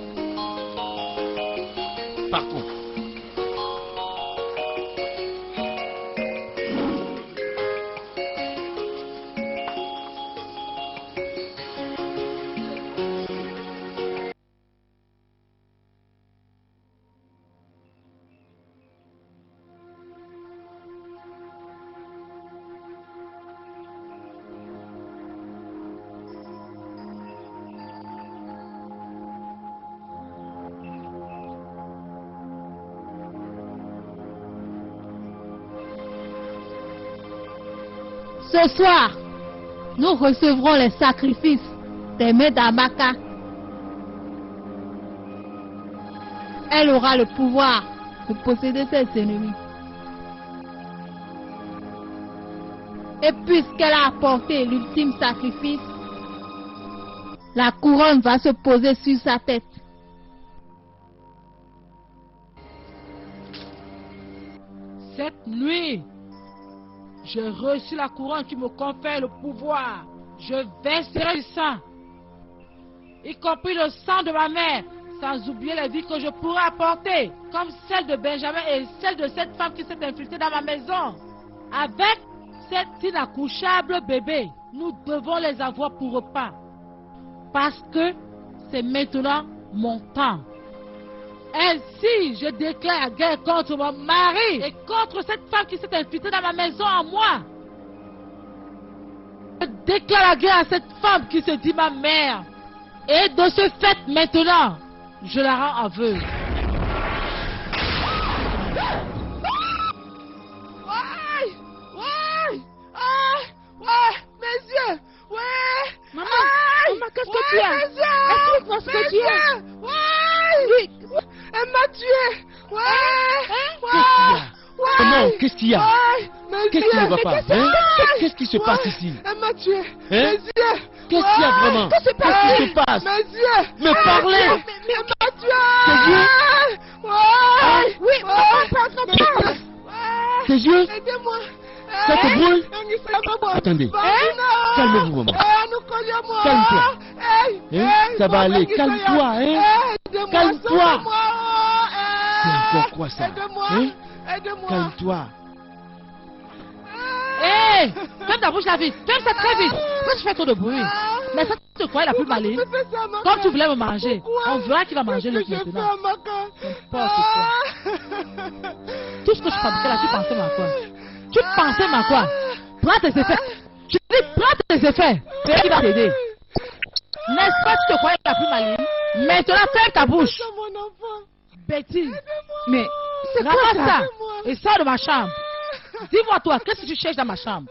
Partons. Ce soir, nous recevrons les sacrifices des mains d'Amaka. Elle aura le pouvoir de posséder ses ennemis. Et puisqu'elle a apporté l'ultime sacrifice, la couronne va se poser sur sa tête. Cette nuit, j'ai reçu la couronne qui me confère le pouvoir. Je verserai du sang, y compris le sang de ma mère, sans oublier les vies que je pourrai apporter, comme celle de Benjamin et celle de cette femme qui s'est infiltrée dans ma maison. Avec cet inaccouchable bébé, nous devons les avoir pour repas. Parce que c'est maintenant mon temps. Ainsi, je déclare la guerre contre mon mari et contre cette femme qui s'est infiltrée dans ma maison en moi. Je déclare la guerre à cette femme qui se dit ma mère. Et de ce fait, maintenant, je la rends aveugle. Ouais, mes yeux. Ouais. Maman, Aïe. maman, qu'est-ce que Ouais, tu as? mes yeux. Explique-moi ce que Mes tu as. yeux. Ouais. Elle m'a tué. Ouais. Qu'est-ce qu'il y a? Ouais. Qu'est-ce qui ne va pas? Hein? Qu'est-ce qui se passe ici? Elle m'a tué. Hein? Mes yeux. Qu'est-ce qu'il y a vraiment? Qu'est-ce qui se passe? Mes yeux. Mais parlez. Elle m'a tué. Tes yeux? Ouais. Oui, maman, prends. Tes yeux? Aidez-moi. Ça te brûle? Attendez. Calmez-vous, maman. Calme-toi. Hein? Ça va aller. Calme-toi, hein? Calme-toi. C'est encore quoi ça? Hein? Calme-toi. Hé! Ferme ta bouche là vite! Ferme ça très vite! Pourquoi tu fais trop de bruit? Mais ça, tu te croyais la plus maligne? Comme tu voulais me manger, on verra qui va manger l'autre maintenant. N'importe quoi. Tout ce que tu fabriquais là, tu pensais à quoi? Tu pensais à quoi? Prends tes effets. Je te dis, prends tes effets. C'est qui va t'aider. N'est-ce pas, tu te croyais la plus maligne? Maintenant, ferme ta bouche. Betty. Mais, c'est quoi ça? Et sors de ma chambre. Dis-moi toi, qu'est-ce que tu cherches dans ma chambre?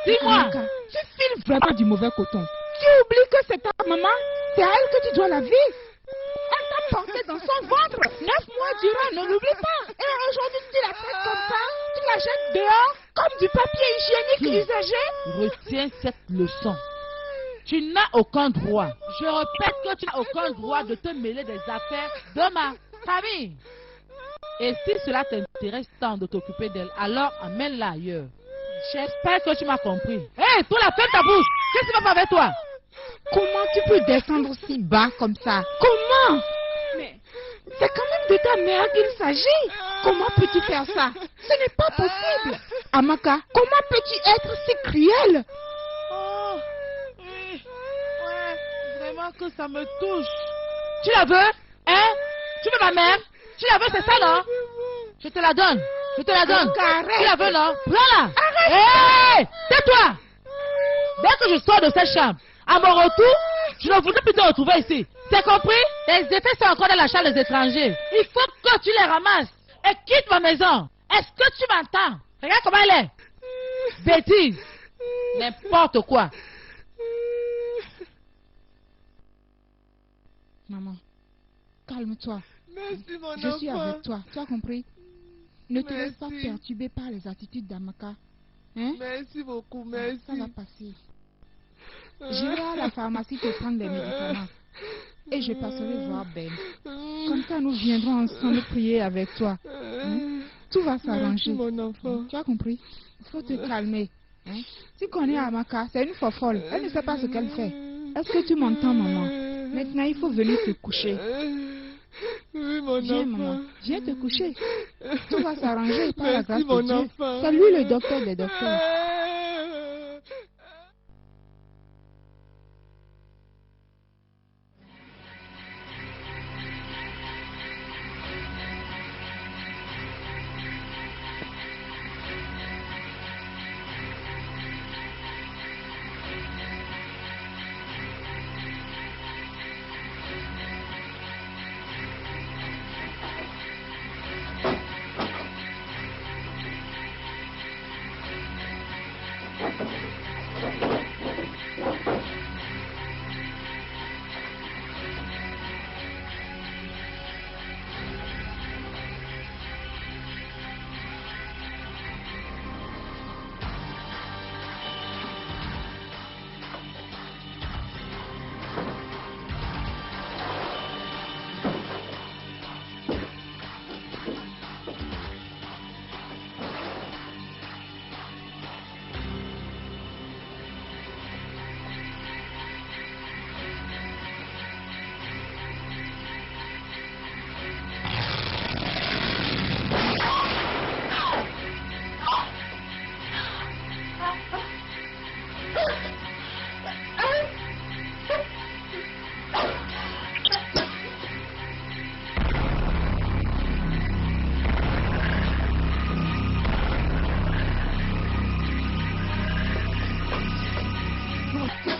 Dis-moi. Tu files vraiment du mauvais coton. Tu oublies que c'est ta maman. C'est à elle que tu dois la vie. Elle t'a porté dans son ventre 9 mois durant, ne l'oublie pas. Et aujourd'hui, tu la traites comme ça. Tu la jettes dehors comme du papier hygiénique usagé. Retiens cette leçon. Tu n'as aucun droit. Je répète que tu n'as aucun droit de te mêler des affaires de ma famille. Et si cela t'intéresse tant de t'occuper d'elle, alors amène-la ailleurs. J'espère que tu m'as compris. Hé, toi la ferme ta bouche. Qu'est-ce qui va pas avec toi? Comment tu peux descendre si bas comme ça? Comment? Mais c'est quand même de ta mère qu'il s'agit. Comment peux-tu faire ça? Ce n'est pas possible. Amaka, comment peux-tu être si cruel? Oh, oui. Ouais, vraiment que ça me touche. Tu la veux? Hein? Tu veux ma mère? Tu la veux, c'est ça, non? Je te la donne. Je te la donne. Tu la veux, non? Prends-la. Hé! Tais-toi! Dès que je sors de cette chambre, à mon retour, je ne voudrais plus te retrouver ici. C'est compris? Tes effets sont encore dans la chambre des étrangers. Il faut que tu les ramasses et quitte ma maison. Est-ce que tu m'entends? Regarde comment elle est. Bêtise. N'importe quoi. Maman, calme-toi. Merci, mon enfant. Je suis avec toi. Tu as compris? Ne te laisse pas Merci. perturber par les attitudes d'Amaka. Hein? Merci beaucoup, merci. Ça va passer. J'irai à la pharmacie te prendre des médicaments. Et je passerai voir Ben. Comme ça, nous viendrons ensemble prier avec toi. Hein? Tout va s'arranger. Merci, mon enfant. Tu as compris? Il faut te calmer. Hein? Tu connais Amaka, c'est une fofolle. Elle ne sait pas ce qu'elle fait. Est-ce que tu m'entends, maman? Maintenant, il faut venir te coucher. Oui, mon Viens, enfant. maman. Viens te coucher. Tout va s'arranger par la grâce Merci, de mon Dieu. enfant. C'est lui le docteur des docteurs.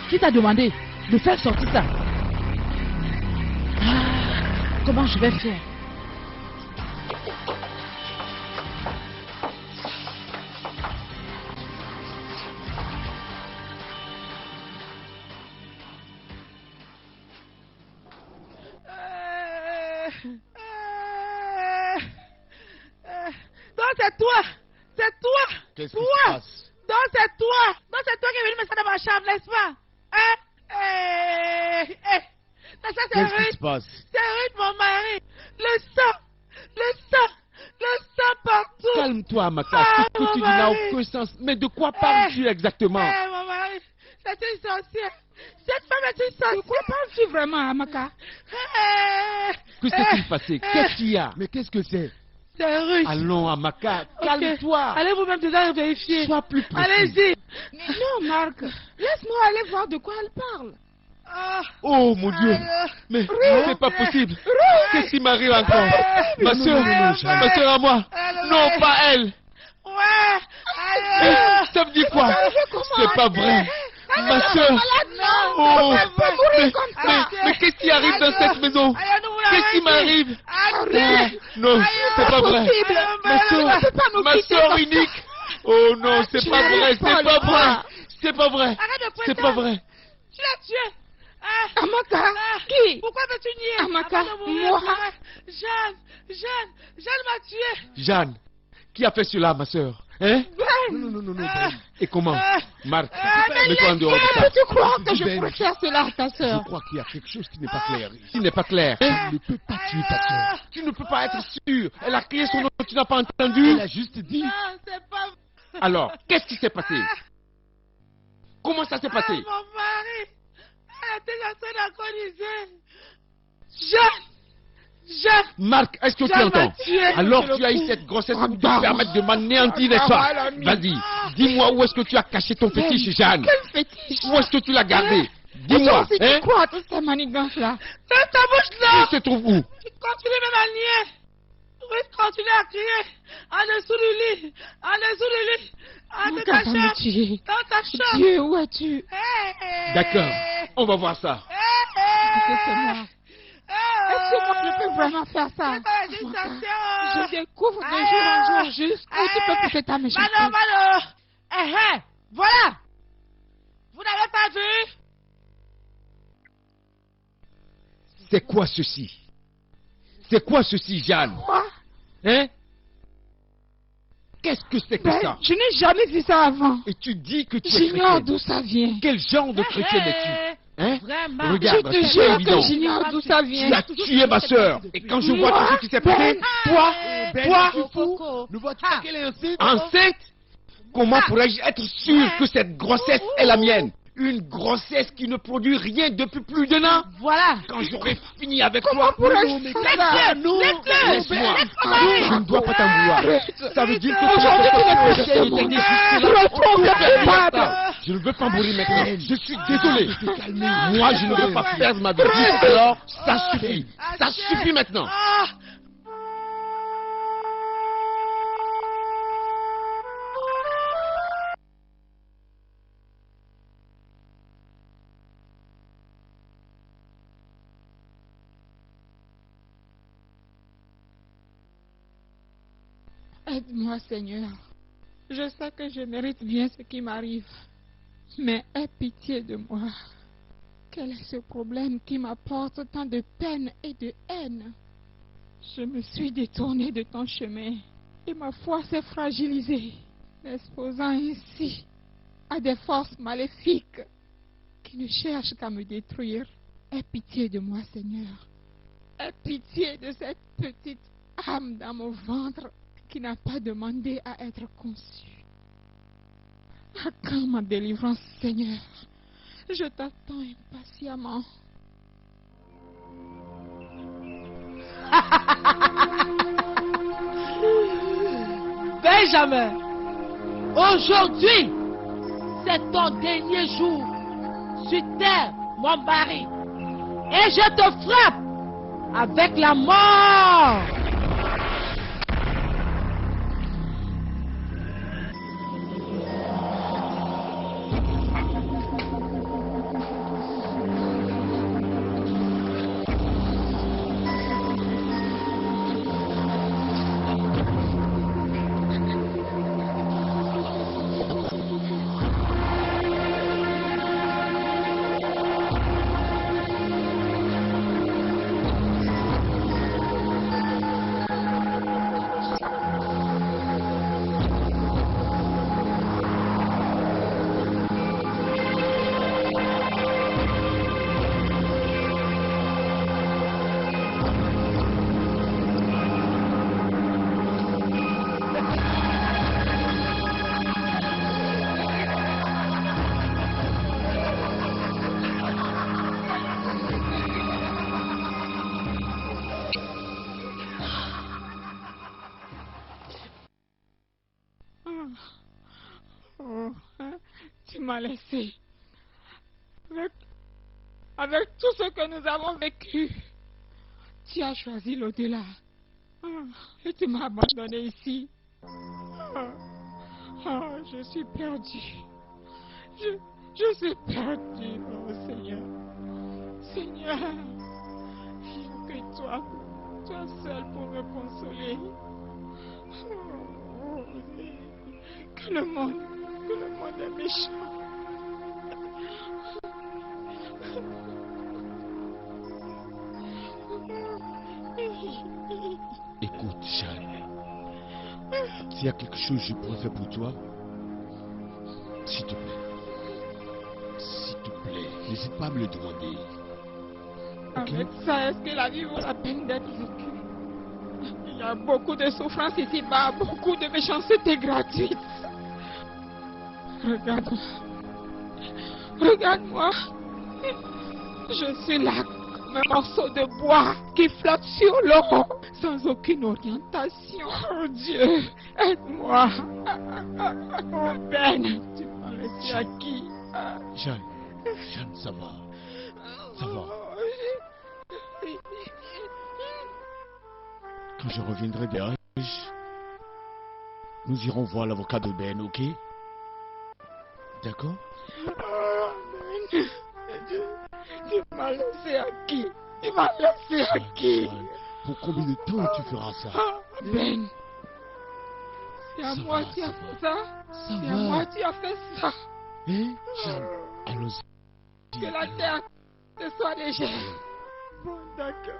Qui t'a demandé de faire sortir ça? Comment je vais faire? Non, c'est toi. C'est toi. Qu'est-ce qui Toi. se passe? Non, c'est toi. Non, c'est toi qui es venu me mettre dans ma chambre, n'est-ce pas? Hein? Mais ça, c'est Qu'est-ce qui Ruth. se passe? C'est Ruth, mon mari. Le sang partout. Calme-toi, Amaka. Ah, Ce que mon tu dis n'a mari. aucun sens. Mais de quoi parles-tu exactement? Mon mari, c'est une sorcière. Cette femme est une sorcière. Pourquoi parles-tu vraiment, Amaka? Que s'est-il passé? Qu'est-ce qu'il y a? Mais qu'est-ce que c'est? C'est russe. Allons, Amaka, Ok. calme-toi. Allez vous-même dedans vérifier. Sois plus précis. Allez-y. Non, Marc, laisse-moi aller voir de quoi elle parle. Oh mon Dieu. Mais c'est pas possible. Qu'est-ce qui m'arrive encore? Ma soeur, ma soeur à moi. Non, pas elle. Ça me dit quoi? C'est pas vrai. Ma soeur. Oh, mais qu'est-ce qui arrive dans cette maison? Qu'est-ce qui m'arrive? Non, c'est pas vrai. Ma soeur unique. Oh non, c'est pas vrai, c'est pas vrai. C'est pas vrai. C'est pas vrai. Tu l'as tué. Amaka, qui? Pourquoi veux-tu nier? Amaka, Avant de mourir, moi. Jeanne m'a tué. Jeanne, qui a fait cela, ma soeur? Hein? Non. Et comment? Marc, mets-toi en dehors de ça. Peux-tu croire que je pourrais faire cela à ta Je soeur? crois qu'il y a quelque chose qui n'est pas clair. Qui n'est pas clair. Tu ne peux pas tuer ta soeur. Tu ne peux pas être sûr. Elle a crié son nom, tu n'as pas entendu. Elle a juste dit. Non, c'est pas vrai. Alors, qu'est-ce qui s'est passé? Comment ça s'est passé? Mon mari, elle était en train d'agoniser. Jeanne, Marc, est-ce que tu Jeanne entends? m'a tué. Alors tu as eu cette grossesse pour te permettre de m'anéantir, n'est-ce pas? Vas-y, dis-moi où est-ce que tu as caché ton fétiche, Jeanne? Quel fétiche? Où est-ce que tu l'as gardé? Dis-moi, C'est hein? quoi toutes ces manigances-là? ferme ta bouche là. Il se trouve où? Tu continues même à nier. Oui, continue à crier. En dessous du lit. En dessous du lit. En de ta Amaka va me chambre. tuer. Dans ta chambre. Dieu, où es-tu? D'accord, on va voir ça. C'est moi. Est-ce que moi je peux vraiment faire ça? Amaka, je découvre de jour en jour jusqu'où tu peux pousser ta méchanceté. Mano. Voilà. Vous n'avez pas vu? C'est quoi ceci? C'est quoi ceci, Jeanne? Quoi? Hein? Qu'est-ce que c'est que Ben, ça? je n'ai jamais vu ça avant. Et tu dis que tu es J'ignore chrétienne. d'où ça vient. Quel genre de chrétienne es-tu? Hein? Vraiment. Regarde, Je te c'est jure évident. que j'ignore d'où ça Tu vient. as tué ma soeur. Et quand je vois tout ce qui s'est passé, toi, Ne vois-tu pas qu'elle est enceinte? Enceinte? Comment pourrais-je être sûr que cette grossesse est la mienne? Une grossesse qui ne produit rien depuis plus d'un an? Voilà. Quand j'aurai fini avec Comment toi, pourrais-je faire ça? laisse-moi. Je ne dois pas t'en vouloir. Ça veut dire que Aujourd'hui, tu n'es plus j'essaie de chez t'aider moi. jusque-là. Retrouve le coupable. Je ne veux pas mourir maintenant. Je suis désolé. Moi, je ne veux pas perdre ma vie. Alors, ça suffit. Ça suffit maintenant. Aide-moi, Seigneur. Je sais que je mérite bien ce qui m'arrive. Mais aie pitié de moi. Quel est ce problème qui m'apporte tant de peine et de haine? Je me suis détournée de ton chemin et ma foi s'est fragilisée, m'exposant ainsi à des forces maléfiques qui ne cherchent qu'à me détruire. Aie pitié de moi, Seigneur. Aie pitié de cette petite âme dans mon ventre qui n'a pas demandé à être conçue. À quand ma délivrance, Seigneur? Je t'attends impatiemment. Benjamin, aujourd'hui, c'est ton dernier jour sur terre, mon mari. Et je te frappe avec la mort. Oh, hein, tu m'as laissé. Avec tout ce que nous avons vécu, tu as choisi l'au-delà. Et tu m'as abandonné ici. Je suis perdu. Je suis perdu, oh Seigneur. Seigneur, il n'y a que toi seul pour me consoler. Que le monde est méchant. Écoute, Jeanne. S'il y a quelque chose que je pourrais faire pour toi, s'il te plaît. S'il te plaît, n'hésite pas à me le demander. Okay? Avec ça, est-ce que la vie vaut la peine d'être vécue? Il y a beaucoup de souffrance ici-bas, beaucoup de méchanceté gratuite. Regarde-moi. Regarde-moi. Je suis là comme un morceau de bois qui flotte sur l'eau, sans aucune orientation. Oh Dieu, aide-moi. Oh Ben, tu m'as laissé à qui? Jeanne, ça va. Ça va. Quand je reviendrai des Anges, nous irons voir l'avocat de Ben, ok? D'accord? Ben, tu m'as laissé à qui? Tu m'as laissé à qui? Pour combien de temps tu feras ça? Ben, c'est à moi qui as fait ça? C'est à moi qui as fait ça? Hein? Jeanne, allons-y. Que la terre te soit légère. Bon, d'accord.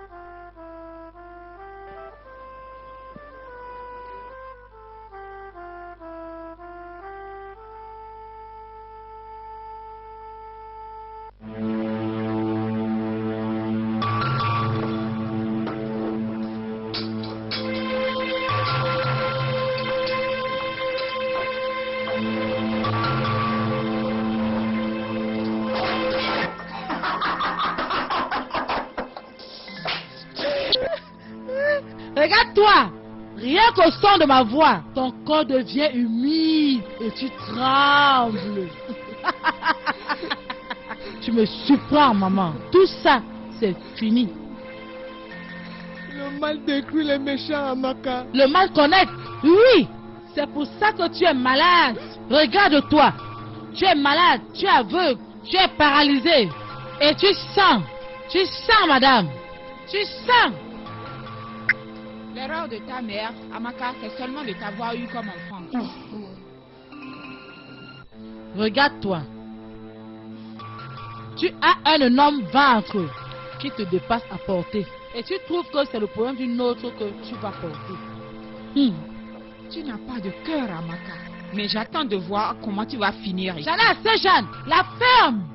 Regarde-toi, rien qu'au son de ma voix, ton corps devient humide et tu trembles. Tu me surprends, maman. Tout ça, c'est fini. Le mal détruit les méchants, Amaka. Le mal connecte, oui. C'est pour ça que tu es malade. Regarde-toi. Tu es malade, tu es aveugle, tu es paralysé. Et tu sens, madame. Tu sens. L'erreur de ta mère, Amaka, c'est seulement de t'avoir eu comme enfant. Regarde-toi. Tu as un énorme ventre qui te dépasse à porter. Et tu trouves que c'est le problème d'une autre que tu vas porter. Tu n'as pas de cœur, Amaka. Mais j'attends de voir comment tu vas finir ici. J'en ai assez, Jeanne. La ferme.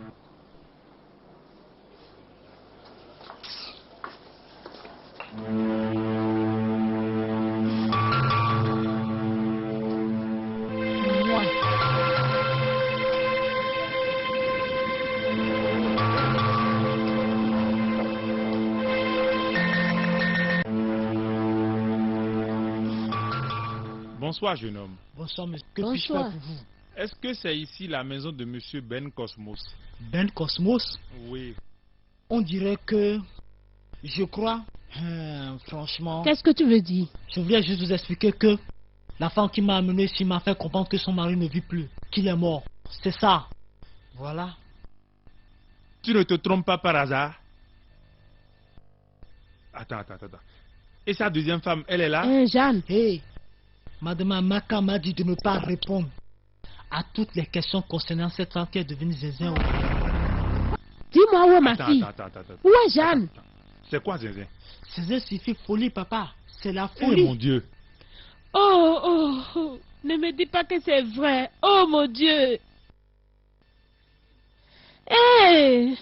Bonsoir, jeune homme. Bonsoir, monsieur. Que puis-je faire pour vous? Est-ce que c'est ici la maison de monsieur Ben Cosmos? Ben Cosmos? Oui. On dirait que... Je crois... franchement... Qu'est-ce que tu veux dire? Je voulais juste vous expliquer que... La femme qui m'a amené ici m'a fait comprendre que son mari ne vit plus. Qu'il est mort. C'est ça. Voilà. Tu ne te trompes pas par hasard? Attends. Et sa deuxième femme, elle est là? Jeanne. Hey. Madame Amaka m'a dit de ne pas répondre à toutes les questions concernant cette femme qui est devenue Zinzin. Dis-moi où est ma fille? Où est Jeanne? C'est quoi Zinzin? Zinzin signifie folie, papa. C'est la Oh folie. mon Dieu. Oh, ne me dis pas que c'est vrai. Oh mon Dieu. Hey.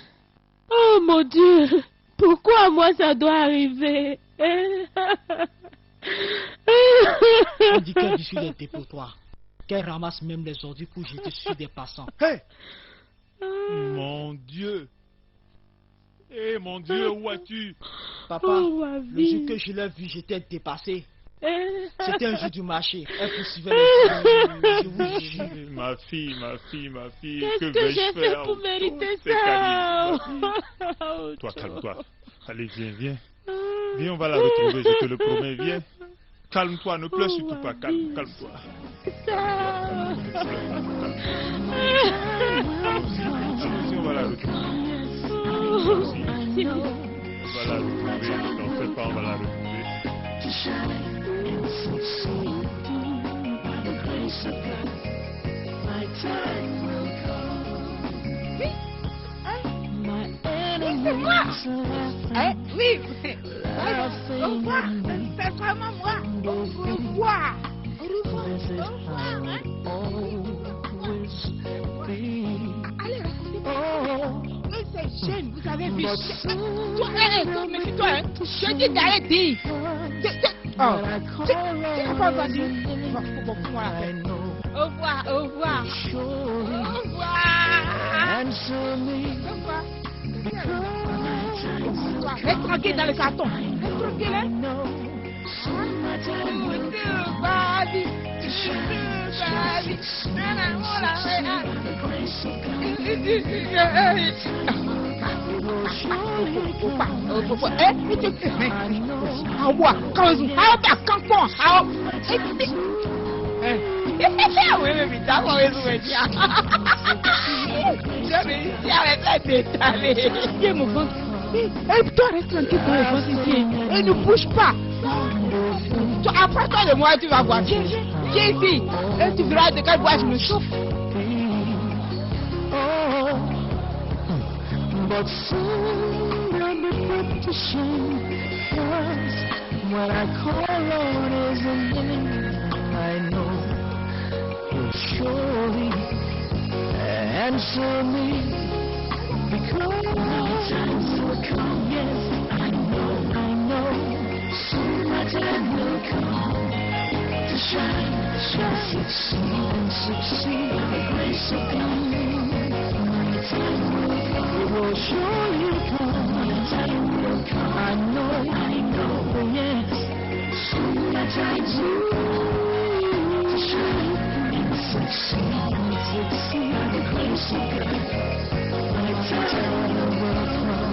Oh mon Dieu. Pourquoi moi ça doit arriver? On dit qu'elle vit sur les dépotoirs, qu'elle ramasse même les ordures pour jeter sur des passants. Hey! Mon Dieu! Eh mon Dieu, où es-tu? Papa, le jour que je l'ai vue, j'étais dépassé. C'était un jour du marché. Elle poursuivait les filles. Je vous jure. Ma fille, Qu'est-ce que que vais-je j'ai fait faire? pour mériter C'est ça? Camille. Toi, calme-toi. Allez, viens. Viens, on va la retrouver, je te le promets, viens. Calme-toi, ne pleure surtout pas, calme-toi. Allons-y, on va la retrouver. On va la retrouver, n'en fais pas, on va la retrouver. C'est moi. Oui. Au revoir. C'est vraiment moi. Au revoir. Allez, racontez-moi. Oui, c'est jeune, vous avez vu. Toi, méfie-toi, hein. Je dis d'aller dire. Oh, tu n'as pas entendu. Bon, moi la paix. Au revoir. Au revoir. Reste tranquille dans le carton. Reste tranquille, hein. Toi, reste tranquille dans le ventre ici. Et ne bouge pas. Après toi de moi, tu vas voir. Viens ici. Et tu verras de quel bois je me chauffe. But soon I'll be put to shame. What I call on is a name I know will surely answer me. Because my times will come, yes, I know. Soon my time will come to shine, succeed by the grace of God. My time will surely come. My time will come. I know, yes. Soon my time will come to shine and succeed by the grace of God. My time will come.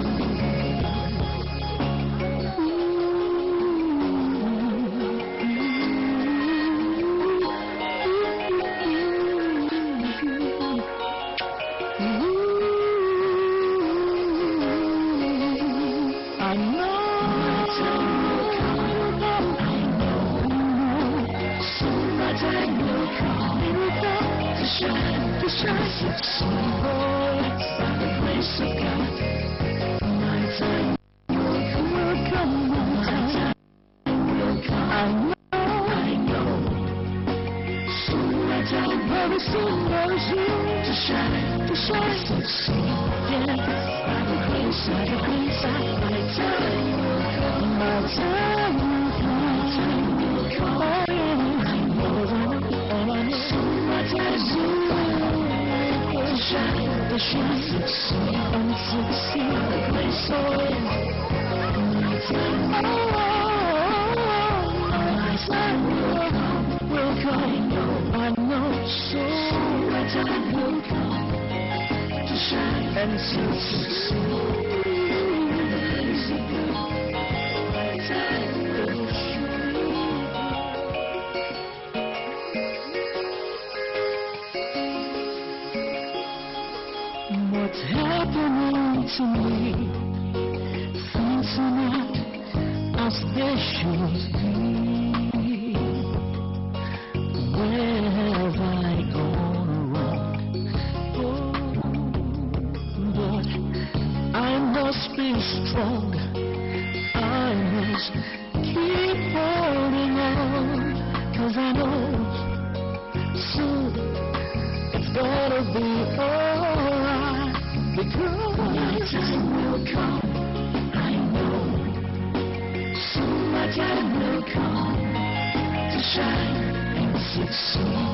What's happening to me? Things are not as they should be. Where have I gone wrong? But I must be strong. I must keep holding on, 'cause I know soon it's gonna be alright. Because my time will come, I know. Soon my time will come to shine and succeed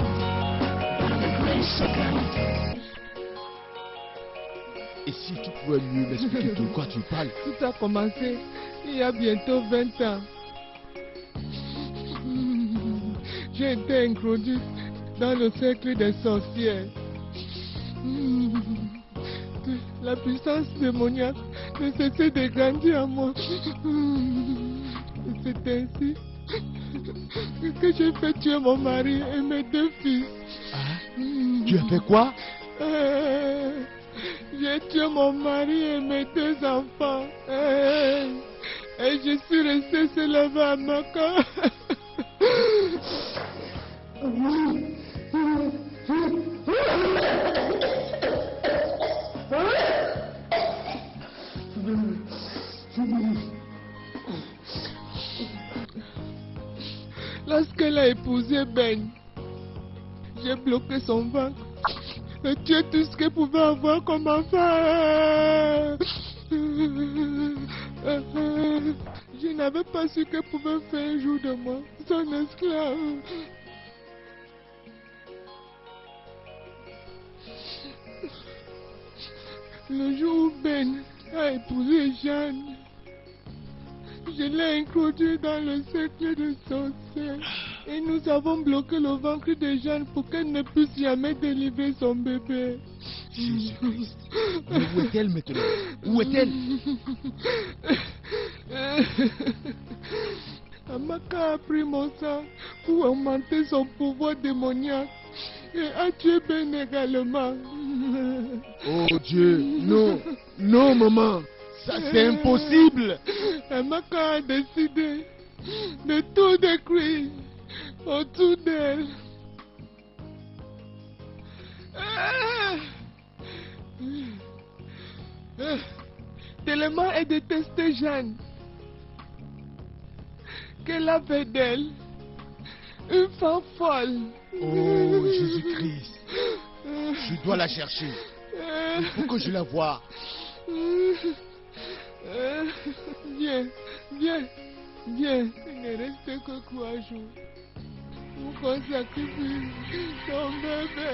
by the grace of God. Et si tu pouvais mieux m'expliquer de quoi tu parles? Tout a commencé il y a bientôt 20 ans. j'ai été introduite dans le cercle des sorcières. La puissance démoniaque ne cessait de grandir en moi. C'est ainsi que j'ai fait tuer mon mari et mes 2 fils. Tu as fait quoi? J'ai tué mon mari et mes 2 enfants. Et je suis resté seul à ma cœur. Lorsqu'elle a épousé Ben, j'ai bloqué son ventre et tué tout ce qu'elle pouvait avoir comme enfant. Je n'avais pas su qu'elle pouvait faire un jour de moi son esclave. Le jour où Ben a épousé Jeanne, je l'ai introduit dans le cercle de sorcières et nous avons bloqué le ventre de Jeanne pour qu'elle ne puisse jamais délivrer son bébé. Jésus-Christ. Mais où est-elle maintenant? Où est-elle? Amaka a pris mon sang pour augmenter son pouvoir démoniaque et a tué Ben également. Oh Dieu, non, non maman, ça c'est impossible. Amaka a décidé de tout détruire autour d'elle. Tellement elle détestait Jeanne qu'elle avait d'elle une femme folle. Oh Jésus-Christ, je dois la chercher. Il faut que je la voie. Viens, viens, viens. Il ne reste que 3 jours pour qu'on sacrifie ton bébé.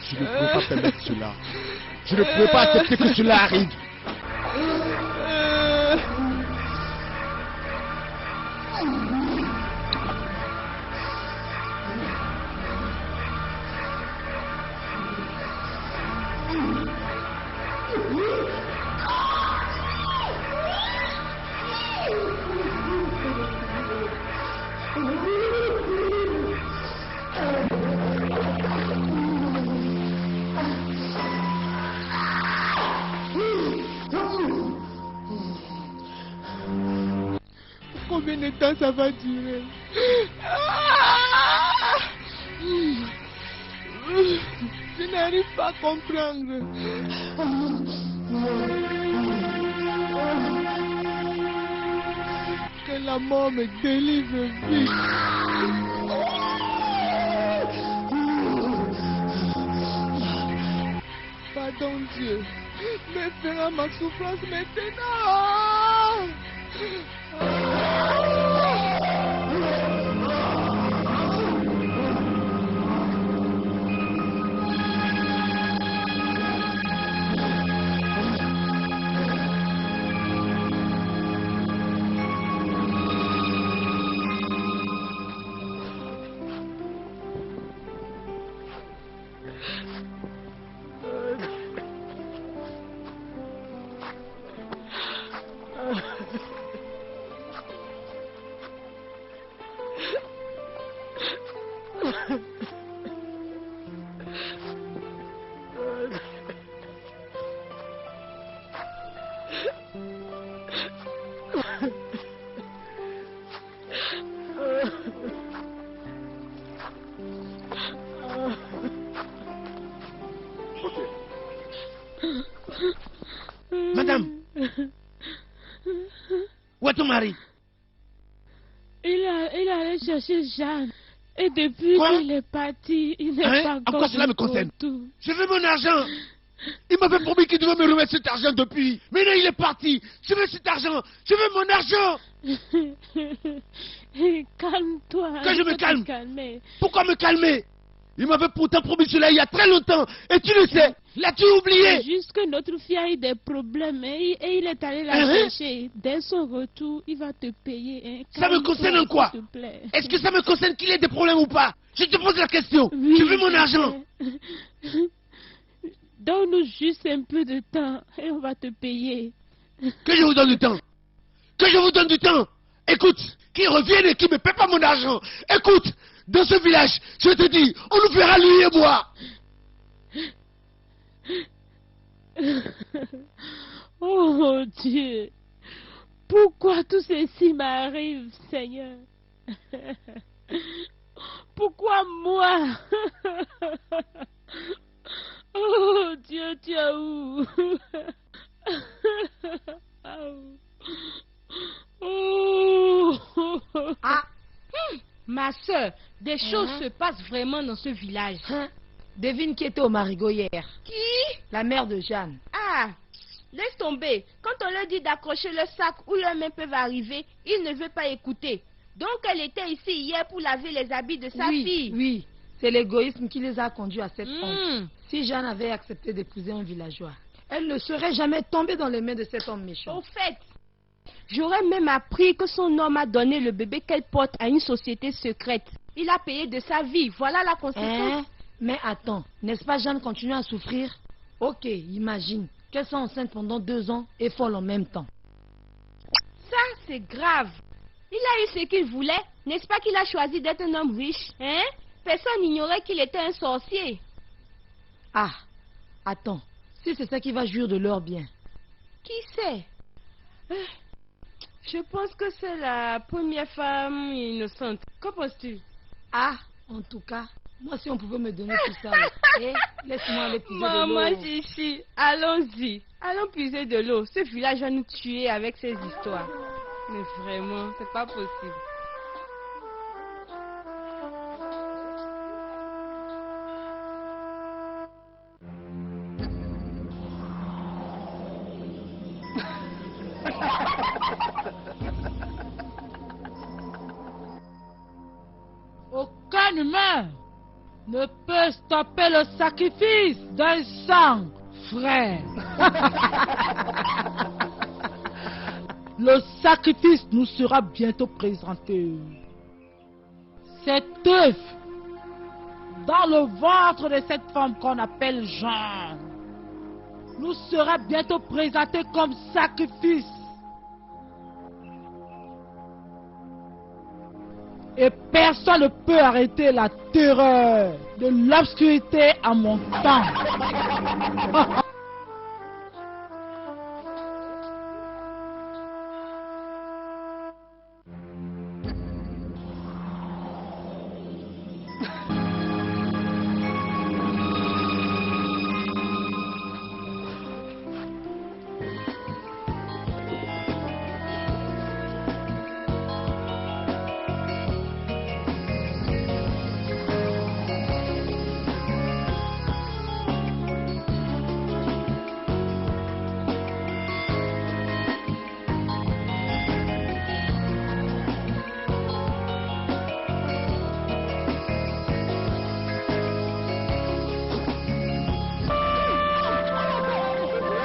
Je ne pouvais pas permettre cela. Je ne pouvais pas accepter que cela arrive. Combien de temps ça va durer? Je n'arrive pas à comprendre. Que la mort me délivre vite. Pardon Dieu, mais fera ma souffrance maintenant. Madame, où est ton mari? Il allait chercher Jeanne. Et depuis qu'il est parti, il n'est pas encore. Encore cela me concerne. Tout. Je veux mon argent. Il m'avait promis qu'il devait me remettre cet argent depuis. Mais là, il est parti. Je veux cet argent. Je veux mon argent. Calme-toi. Que je me calme. Pourquoi me calmer? Il m'avait pourtant promis cela il y a très longtemps. Et tu le sais. L'as-tu oublié? C'est juste que notre fille a eu des problèmes et il est allé la chercher. Dès son retour, il va te payer. Hein. Ça me concerne en quoi? Est-ce que ça me concerne qu'il ait des problèmes ou pas? Je te pose la question. Oui, tu veux mon argent? Donne-nous juste un peu de temps et on va te payer. Que je vous donne du temps? Que je vous donne du temps? Écoute, qu'il revienne et qu'il me paie pas mon argent. Écoute, dans ce village, je te dis, on nous fera lui et moi. Oh mon Dieu, pourquoi tout ceci m'arrive, Seigneur? Pourquoi moi? Oh Dieu, tu es où? Ah, ma soeur, des choses se passent vraiment dans ce village. Devine qui était au marigot hier. Qui? La mère de Jeanne. Ah, laisse tomber. Quand on leur dit d'accrocher le sac où leurs mains peuvent arriver, il ne veut pas écouter. Donc elle était ici hier pour laver les habits de sa fille. Oui, c'est l'égoïsme qui les a conduits à cette honte. Si Jeanne avait accepté d'épouser un villageois, elle ne serait jamais tombée dans les mains de cet homme méchant. Au fait, j'aurais même appris que son homme a donné le bébé qu'elle porte à une société secrète. Il a payé de sa vie, voilà la conséquence. Mais attends, n'est-ce pas Jeanne continue à souffrir? Ok, imagine qu'elle soit enceinte pendant 2 ans et folle en même temps. Ça, c'est grave. Il a eu ce qu'il voulait. N'est-ce pas qu'il a choisi d'être un homme riche? Hein? Personne n'ignorait qu'il était un sorcier. Ah, attends, si c'est ça qui va jouir de leur bien. Qui sait? Je pense que c'est la première femme innocente. Qu'en penses-tu? Ah, en tout cas, moi si on pouvait me donner tout ça, laisse-moi aller puiser de l'eau. Maman Chichi, allons-y. Allons puiser de l'eau. Ce village va nous tuer avec ces histoires. Mais vraiment, c'est pas possible. Aucun humain ne peut stopper le sacrifice d'un sang, frère. Le sacrifice nous sera bientôt présenté. Cet œuf dans le ventre de cette femme qu'on appelle Jeanne nous sera bientôt présenté comme sacrifice. Et personne ne peut arrêter la terreur de l'obscurité à mon temps.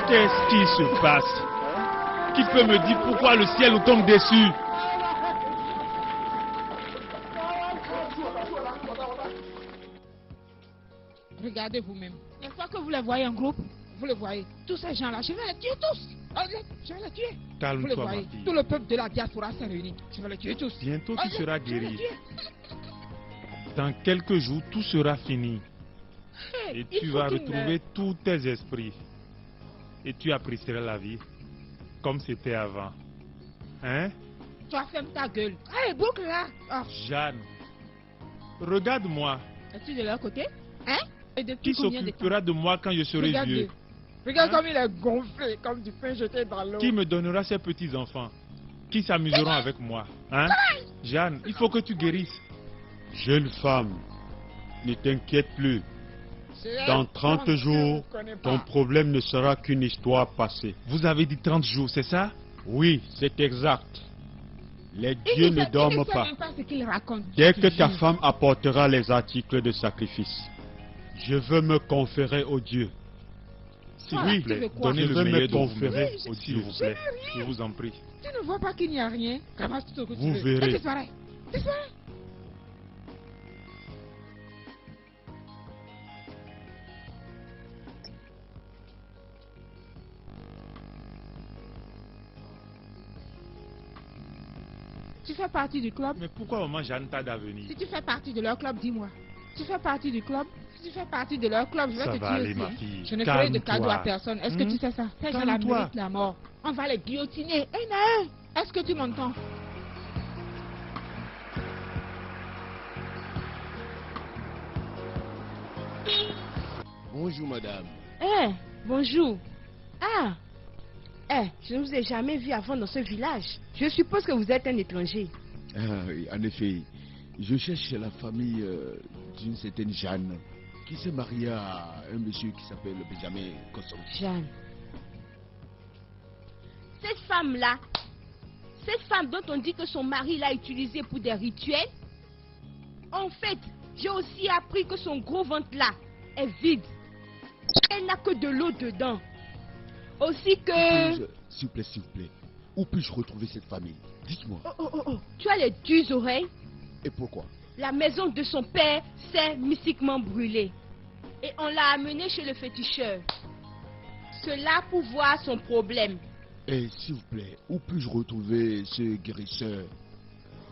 Qu'est-ce qui se passe? Qui peut me dire pourquoi le ciel nous tombe dessus? Regardez vous-même. Une fois que vous les voyez en groupe, vous les voyez. Tous ces gens-là, je vais les tuer tous. Je vais les tuer. Calme-toi, ma fille. Tout le peuple de la diaspora s'est réuni. Je vais les tuer tous. Bientôt tu seras guéri. Dans quelques jours, tout sera fini. Et tu vas retrouver tous tes esprits. Et tu apprécieras la vie comme c'était avant. Hein? Toi, ferme ta gueule. Allez, boucle là. Jeanne, regarde-moi. Es-tu de leur côté? Hein? Qui s'occupera de moi quand je serai vieux? Regarde comme il est gonflé, comme du pain jeté dans l'eau. Qui me donnera ces petits-enfants? Qui s'amuseront avec moi? Hein? Jeanne, il faut que tu guérisses. Jeune femme, ne t'inquiète plus. Dans 30 jours, ton problème ne sera qu'une histoire passée. Vous avez dit 30 jours, c'est ça? Oui, c'est exact. Les dieux ne dorment pas. Même pas ce qu'il raconte. Dès que ta femme apportera les articles de sacrifice, je veux me conférer au Dieu. S'il vous plaît, donnez le meilleur de vous-même au Dieu, s'il vous plaît. Je vous en prie. Tu ne vois pas qu'il n'y a rien? Ramasse tout ce que tu Vous veux. verrez. Et disparaît. Disparaît. Tu fais partie du club? Mais pourquoi maman Jeanne t'a d'avenir? Si tu fais partie de leur club, dis-moi. Tu fais partie du club? Si tu fais partie de leur club, je vais Ça te va tuer aller, aussi. ma fille. Je ne ferai de Calme-toi. cadeau à personne. Est-ce que tu sais ça? Ces gens-là Calme-toi. méritent la mort. On va les guillotiner. Un à un. Est-ce que tu m'entends? Bonjour, madame. Eh, bonjour. Ah, je ne vous ai jamais vu avant dans ce village. Je suppose que vous êtes un étranger. Ah, oui, en effet, je cherche la famille d'une certaine Jeanne qui s'est mariée à un monsieur qui s'appelle Benjamin Cosson. Jeanne. Cette femme-là, cette femme dont on dit que son mari l'a utilisée pour des rituels, en fait, j'ai aussi appris que son gros ventre-là est vide. Elle n'a que de l'eau dedans. Aussi que... S'il vous plaît, où puis-je retrouver cette famille? Dites-moi. Oh, tu as les 10 oreilles? Et pourquoi? La maison de son père s'est mystiquement brûlée. Et on l'a amenée chez le féticheur. Cela pour voir son problème. Et s'il vous plaît, où puis-je retrouver ce guérisseur?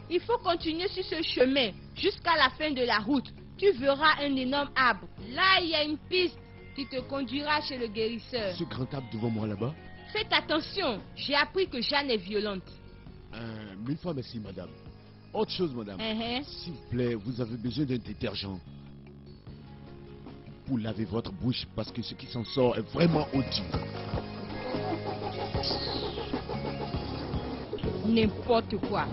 Il faut continuer sur ce chemin jusqu'à la fin de la route. Tu verras un énorme arbre. Là, il y a une piste qui te conduira chez le guérisseur. Ce grand arbre devant moi là-bas? Faites attention, j'ai appris que Jeanne est violente. Mille fois merci, madame. Autre chose, madame. S'il vous plaît, vous avez besoin d'un détergent pour laver votre bouche parce que ce qui s'en sort est vraiment odieux. N'importe quoi.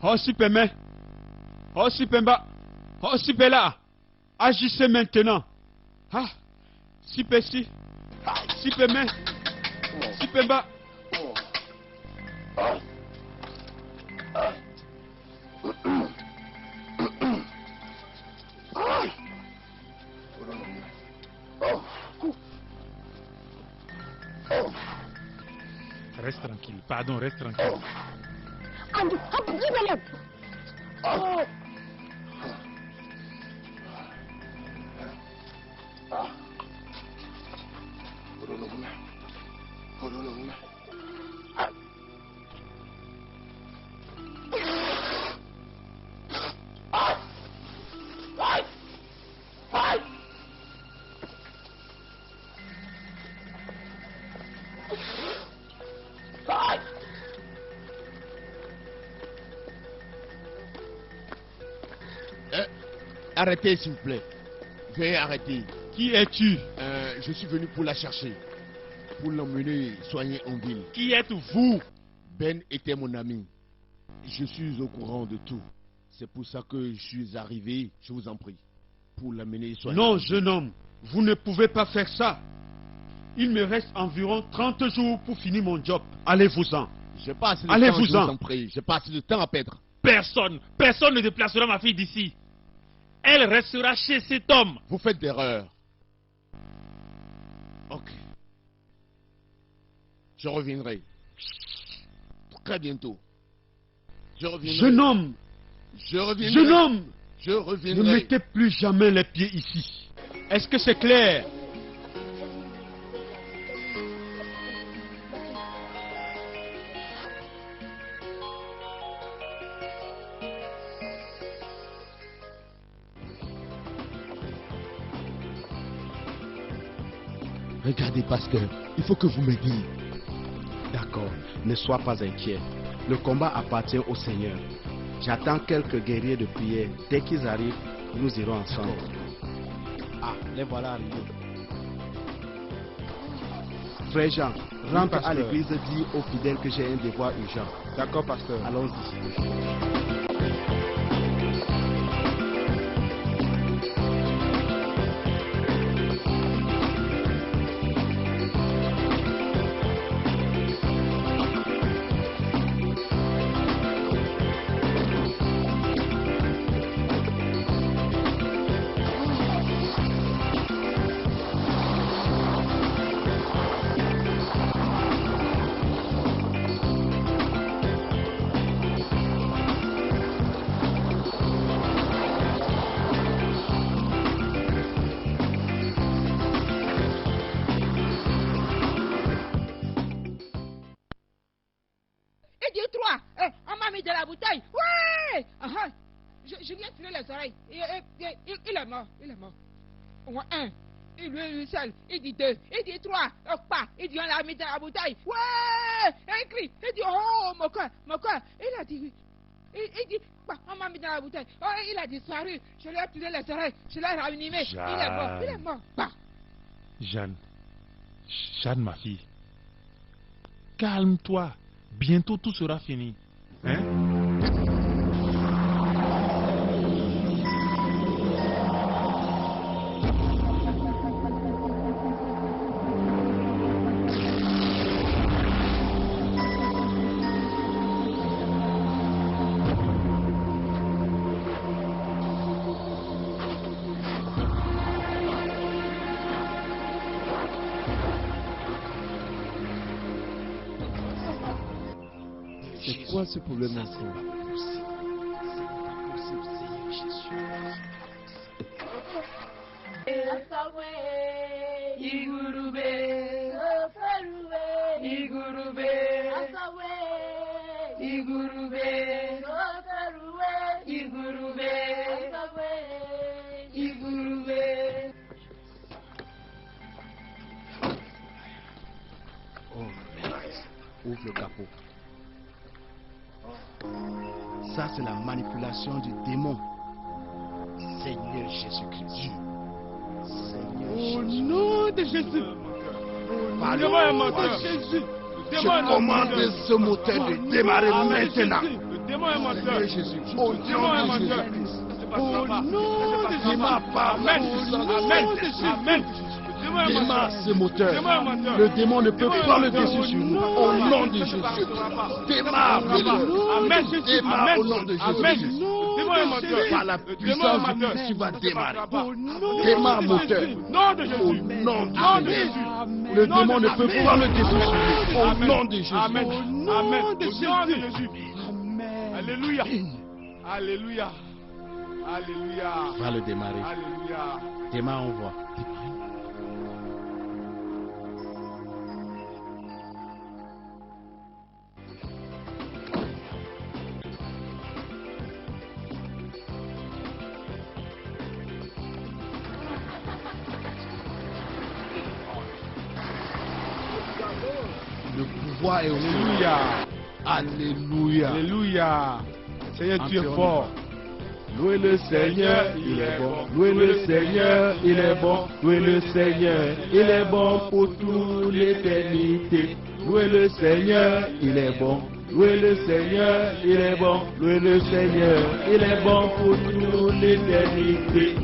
Oh Superman, oh Superba, oh Superla, agissez maintenant. Ah, Supersi, Superman, Superba. Reste tranquille, pardon, reste tranquille. Arrêtez, s'il vous plaît. Veuillez arrêter. Qui es-tu? Je suis venu pour la chercher. Pour l'emmener soigner en ville. Qui êtes-vous? Ben était mon ami. Je suis au courant de tout. C'est pour ça que je suis arrivé, je vous en prie. Pour l'amener soigner. Non, jeune homme. Vous ne pouvez pas faire ça. Il me reste environ 30 jours pour finir mon job. Allez-vous-en. J'ai pas assez de temps, Allez-vous-en. je vous en prie. J'ai pas assez de temps à perdre. Personne ne déplacera ma fille d'ici. Elle restera chez cet homme. Vous faites d'erreur. Ok. Je reviendrai. Très bientôt. Je reviendrai. Jeune homme, Je reviendrai. jeune homme, Je ne reviendrai. mettez plus jamais les pieds ici. Est-ce que c'est clair? Regardez, pasteur, il faut que vous m'aidiez. D'accord, ne sois pas inquiet. Le combat appartient au Seigneur. J'attends quelques guerriers de prière. Dès qu'ils arrivent, nous irons ensemble. Ah, les voilà arrivés. Frère Jean, rentre pasteur. à l'église, dis aux fidèles que j'ai un devoir urgent. D'accord, pasteur. Allons-y. Et Dieu, toi, on m'a mis de la bouteille. Ouais! Je viens tirer les oreilles. Il est mort, il est mort. Un, il lui seul. Il dit deux, il dit trois. Pas, il dit on l'a mis dans la bouteille. Ouais! Un cri, il dit oh, mon cœur. Il a dit, il dit, bah, on m'a mis dans la bouteille. Oh, il a disparu. Je lui ai tiré les oreilles, je l'ai ranimé. Il est mort. Bah. Jeanne, ma fille, calme-toi. Bientôt tout sera fini. Hein? C'est quoi ce problème encore? Oh, merde. Ouvre le capot. Ça, c'est la manipulation du démon. Seigneur Jésus-Christ. Au nom de Jésus. Par le Démon nom menteur. de Jésus. Le Je démon est commande menteur. ce moteur de démarrer maintenant. Le démon est menteur. Seigneur Jésus. Au Le démon est nom de menteur. Jésus-Christ. Ça se passera pas. Au nom de Jésus. Démarre par la Amen. puissance de Amen. Jésus. Amen. Le démon est Démarre menteur. ce moteur. Le démon est menteur. Le démon ne peut Le démon est pas le menteur. dessus sur nous. Au Au nom de ça se Jésus. passera pas. Démarre, Ça se passera pas. Bélieu. Amen. Démarre Amen. au nom de Amen. Jésus. Le démon est menteur. Par la Le démon est puissance de menteur. Christ, tu vas Ça se démarrer. passera pas. Démarre, moteur. Nom de Jésus. Au nom Nom de de Jésus. Jésus. Le Nom démon de ne peut Jésus. pas le dessus sur nous. Au Amen. nom de Jésus. Amen. Au Amen. nom de Au nom de Jésus. Jésus. Alléluia. Alléluia. Alléluia. Va le démarrer. Alléluia. Démarre, on voit. Le pouvoir est au Alléluia. Alléluia. Alléluia. Seigneur, tu es Entrons fort. Louez le Seigneur, il est bon. Louez le Seigneur, il est bon. Louez le Seigneur, il est bon pour toute l'éternité. Louez le Seigneur, il est bon. Louez le Seigneur, il est bon. Louez le Seigneur, il est bon pour toute l'éternité.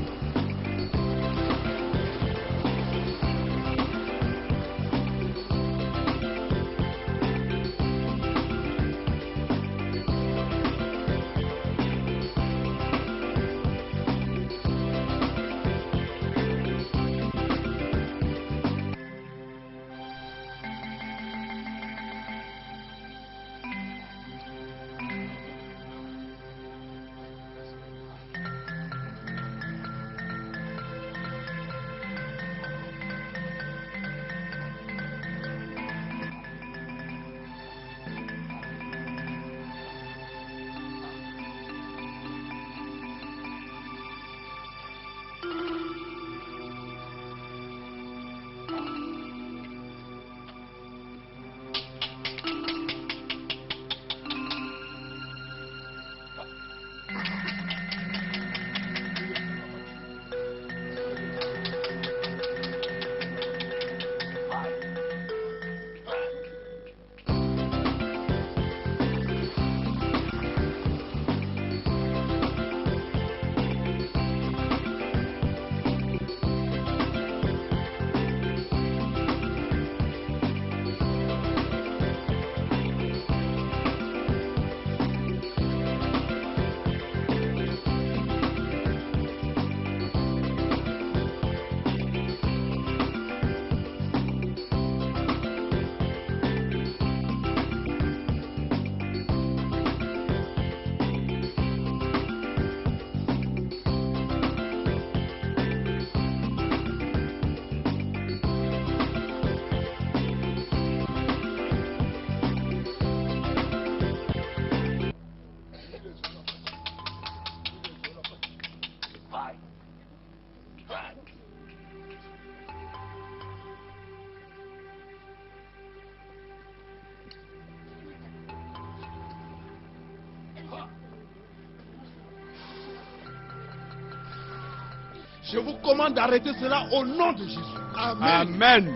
Je vous commande d'arrêter cela au nom de Jésus. Amen. Amen.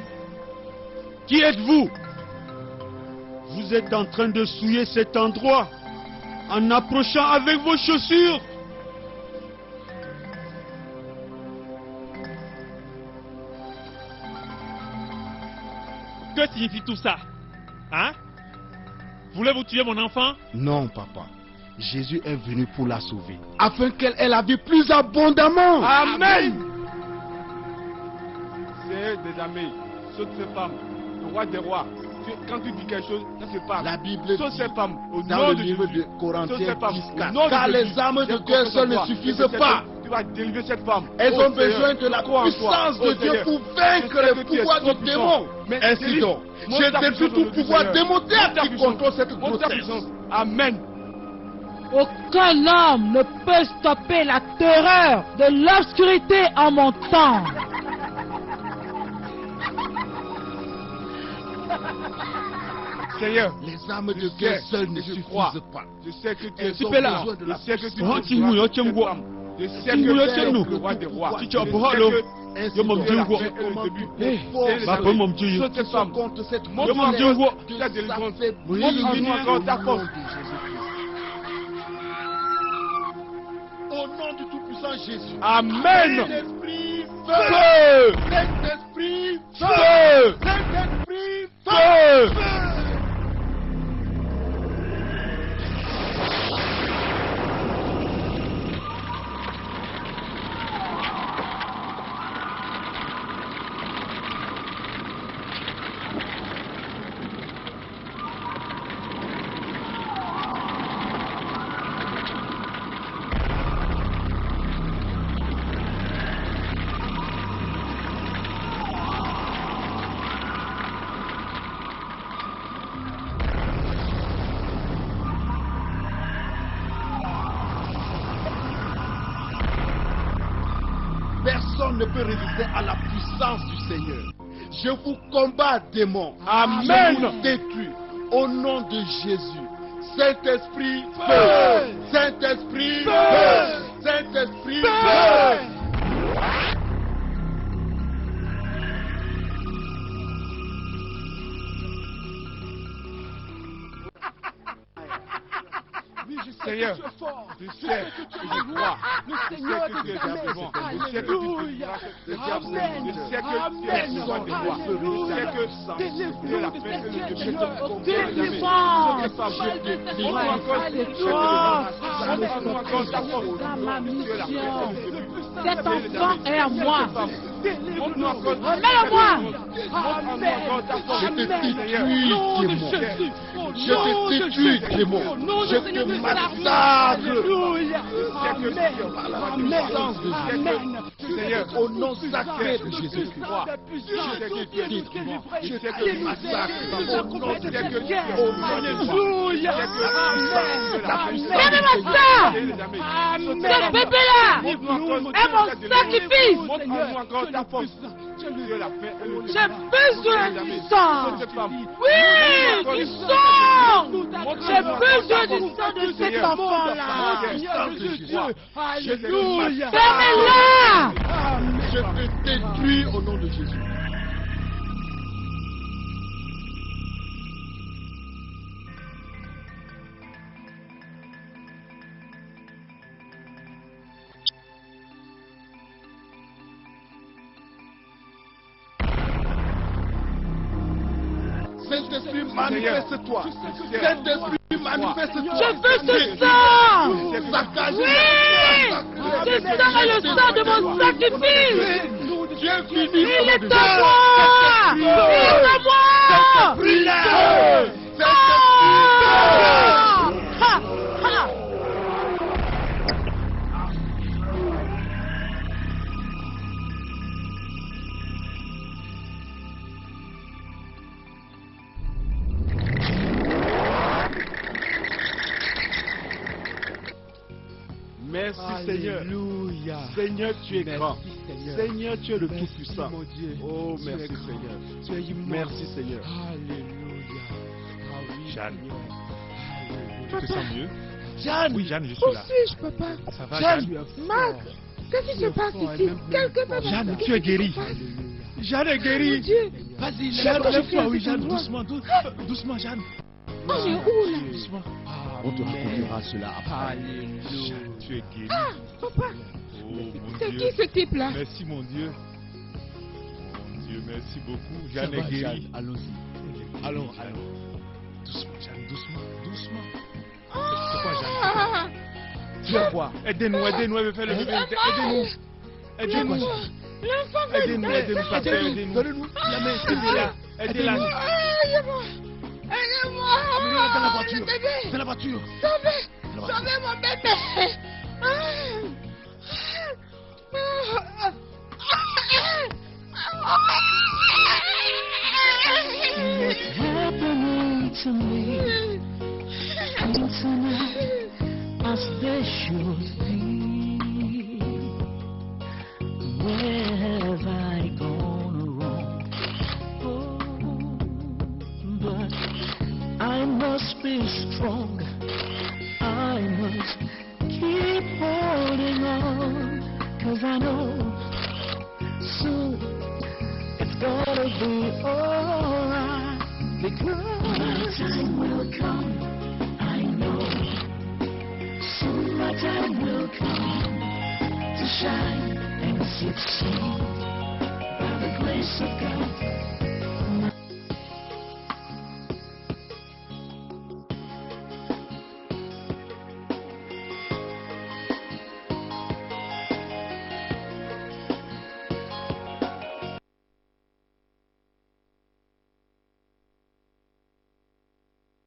Qui êtes-vous? Vous êtes en train de souiller cet endroit en approchant avec vos chaussures. Que signifie tout ça? Hein? Voulez-vous tuer mon enfant? Non, papa. Jésus est venu pour la sauver, afin qu'elle ait la vie plus abondamment. Amen. C'est des amis. Saute ces femmes. Le roi des rois. Quand tu dis quelque chose, ça se passe. La Bible saute ces femmes. Au dans nom le de livre Jésus. de Corinthiens Saute ces femmes. 10, car les armes de Dieu seules ne suffisent pas. Tu vas délivrer cette femme. Elles Oh, ont Seigneur, besoin de la crois en toi. puissance Oh, de Dieu Seigneur. pour vaincre Je sais le que tu es pouvoir trop du puissant. démon. Mais Ainsi Élie, donc, montre ta je puissance défie tout aujourd'hui, pouvoir Seigneur. démonter Montre ta qui puissance. contrôle cette Montre ta grossesse. puissance. Amen. Aucun homme ne peut stopper la terreur de l'obscurité en mon temps. Seigneur, les armes de je Dieu sais, seules ne je suffisent crois. pas. Je sais que tu Elles es ont là. besoin de la Je sais que tu puissance. es Je sais que tu es le roi des rois. Je sais que tu es la fin et le début. Saute cette femme. Montre-moi ta délivrance. Montre-moi encore ta force. Au nom du Tout-Puissant Jésus. Amen. Saint-Esprit, Feu. Saint-Esprit, Feu. Saint-Esprit, Feu. Personne ne peut résister à la puissance du Seigneur. Je vous combats, démons. Amen. Je vous détruis au nom de Jésus. Saint-Esprit, feu. Saint-Esprit, feu. Saint-Esprit, feu. Seigneur, je sais que tu es roi. Je sais que tu es vivant. Je sais que tu es Amen. Je sais que tu es le roi des rois. Je sais que tu es la paix et le début. Cet enfant est à moi. Remets-le-moi. Je te détruis, démon. Je te détruis, démon. Je te massacre. Seigneur, au nom sacré de Jésus-Christ, je te massacre. Au nom de Jésus-Christ, Donnez-moi ça. Ce bébé-là est mon sacrifice. J'ai besoin du sang. Oui, du sang. J'ai besoin du sang de cet enfant-là. Alléluia. Fermez-la. Je te détruis au nom de Jésus. Saint-Esprit, manifeste-toi. Saint-Esprit, manifeste-toi. Je veux ce sang. Oui. Ce sang est le sang de mon sacrifice. Dieu fini. Il est à moi. Il est à moi. Merci Seigneur. Seigneur, tu es grand. Seigneur, tu es le Tout-Puissant. Oh, merci Seigneur. Merci Seigneur. Alléluia. Jeanne. Tu te Papa. sens mieux? Jeanne. Oui, Jeanne, je suis là. Où suis-je, papa? Ça va, Jeanne, Jeanne? Marc, Qu'est-ce qui se passe ici? Quelqu'un peut Jeanne, tu es guérie. Jeanne est guérie. Vas-y, lève-toi, oui, Jeanne, doucement, doucement, Jeanne. On est où là? Doucement. On te racontera cela après. Jeanne, tu es guérie. Ah, papa. Oh, mon C'est Dieu. qui ce type-là? Merci, mon Dieu. Mon Dieu, merci beaucoup. Ça Jeanne va, est guérie. Jeanne, allons-y. Allons. Doucement, Jeanne, doucement. Ah. C'est quoi, Jeanne? Tu vas voir. Aidez-nous, elle veut faire le bébé. Aidez-nous. L'enfant Aidez-nous, pasteur, aidez-nous. Donnez-nous la main. Aidez-la. Aidez-moi. Aidez-moi. Amenez-la dans la voiture. Le bébé. Dans la voiture. Sauvez mon bébé. What's happening to me? And tonight, as they should be. Where have I gone wrong? Oh, but I must be strong. I must keep holding on. 'Cause I know soon it's gonna be alright. Because my time will come, I know. Soon my time will come to shine and succeed by the grace of God.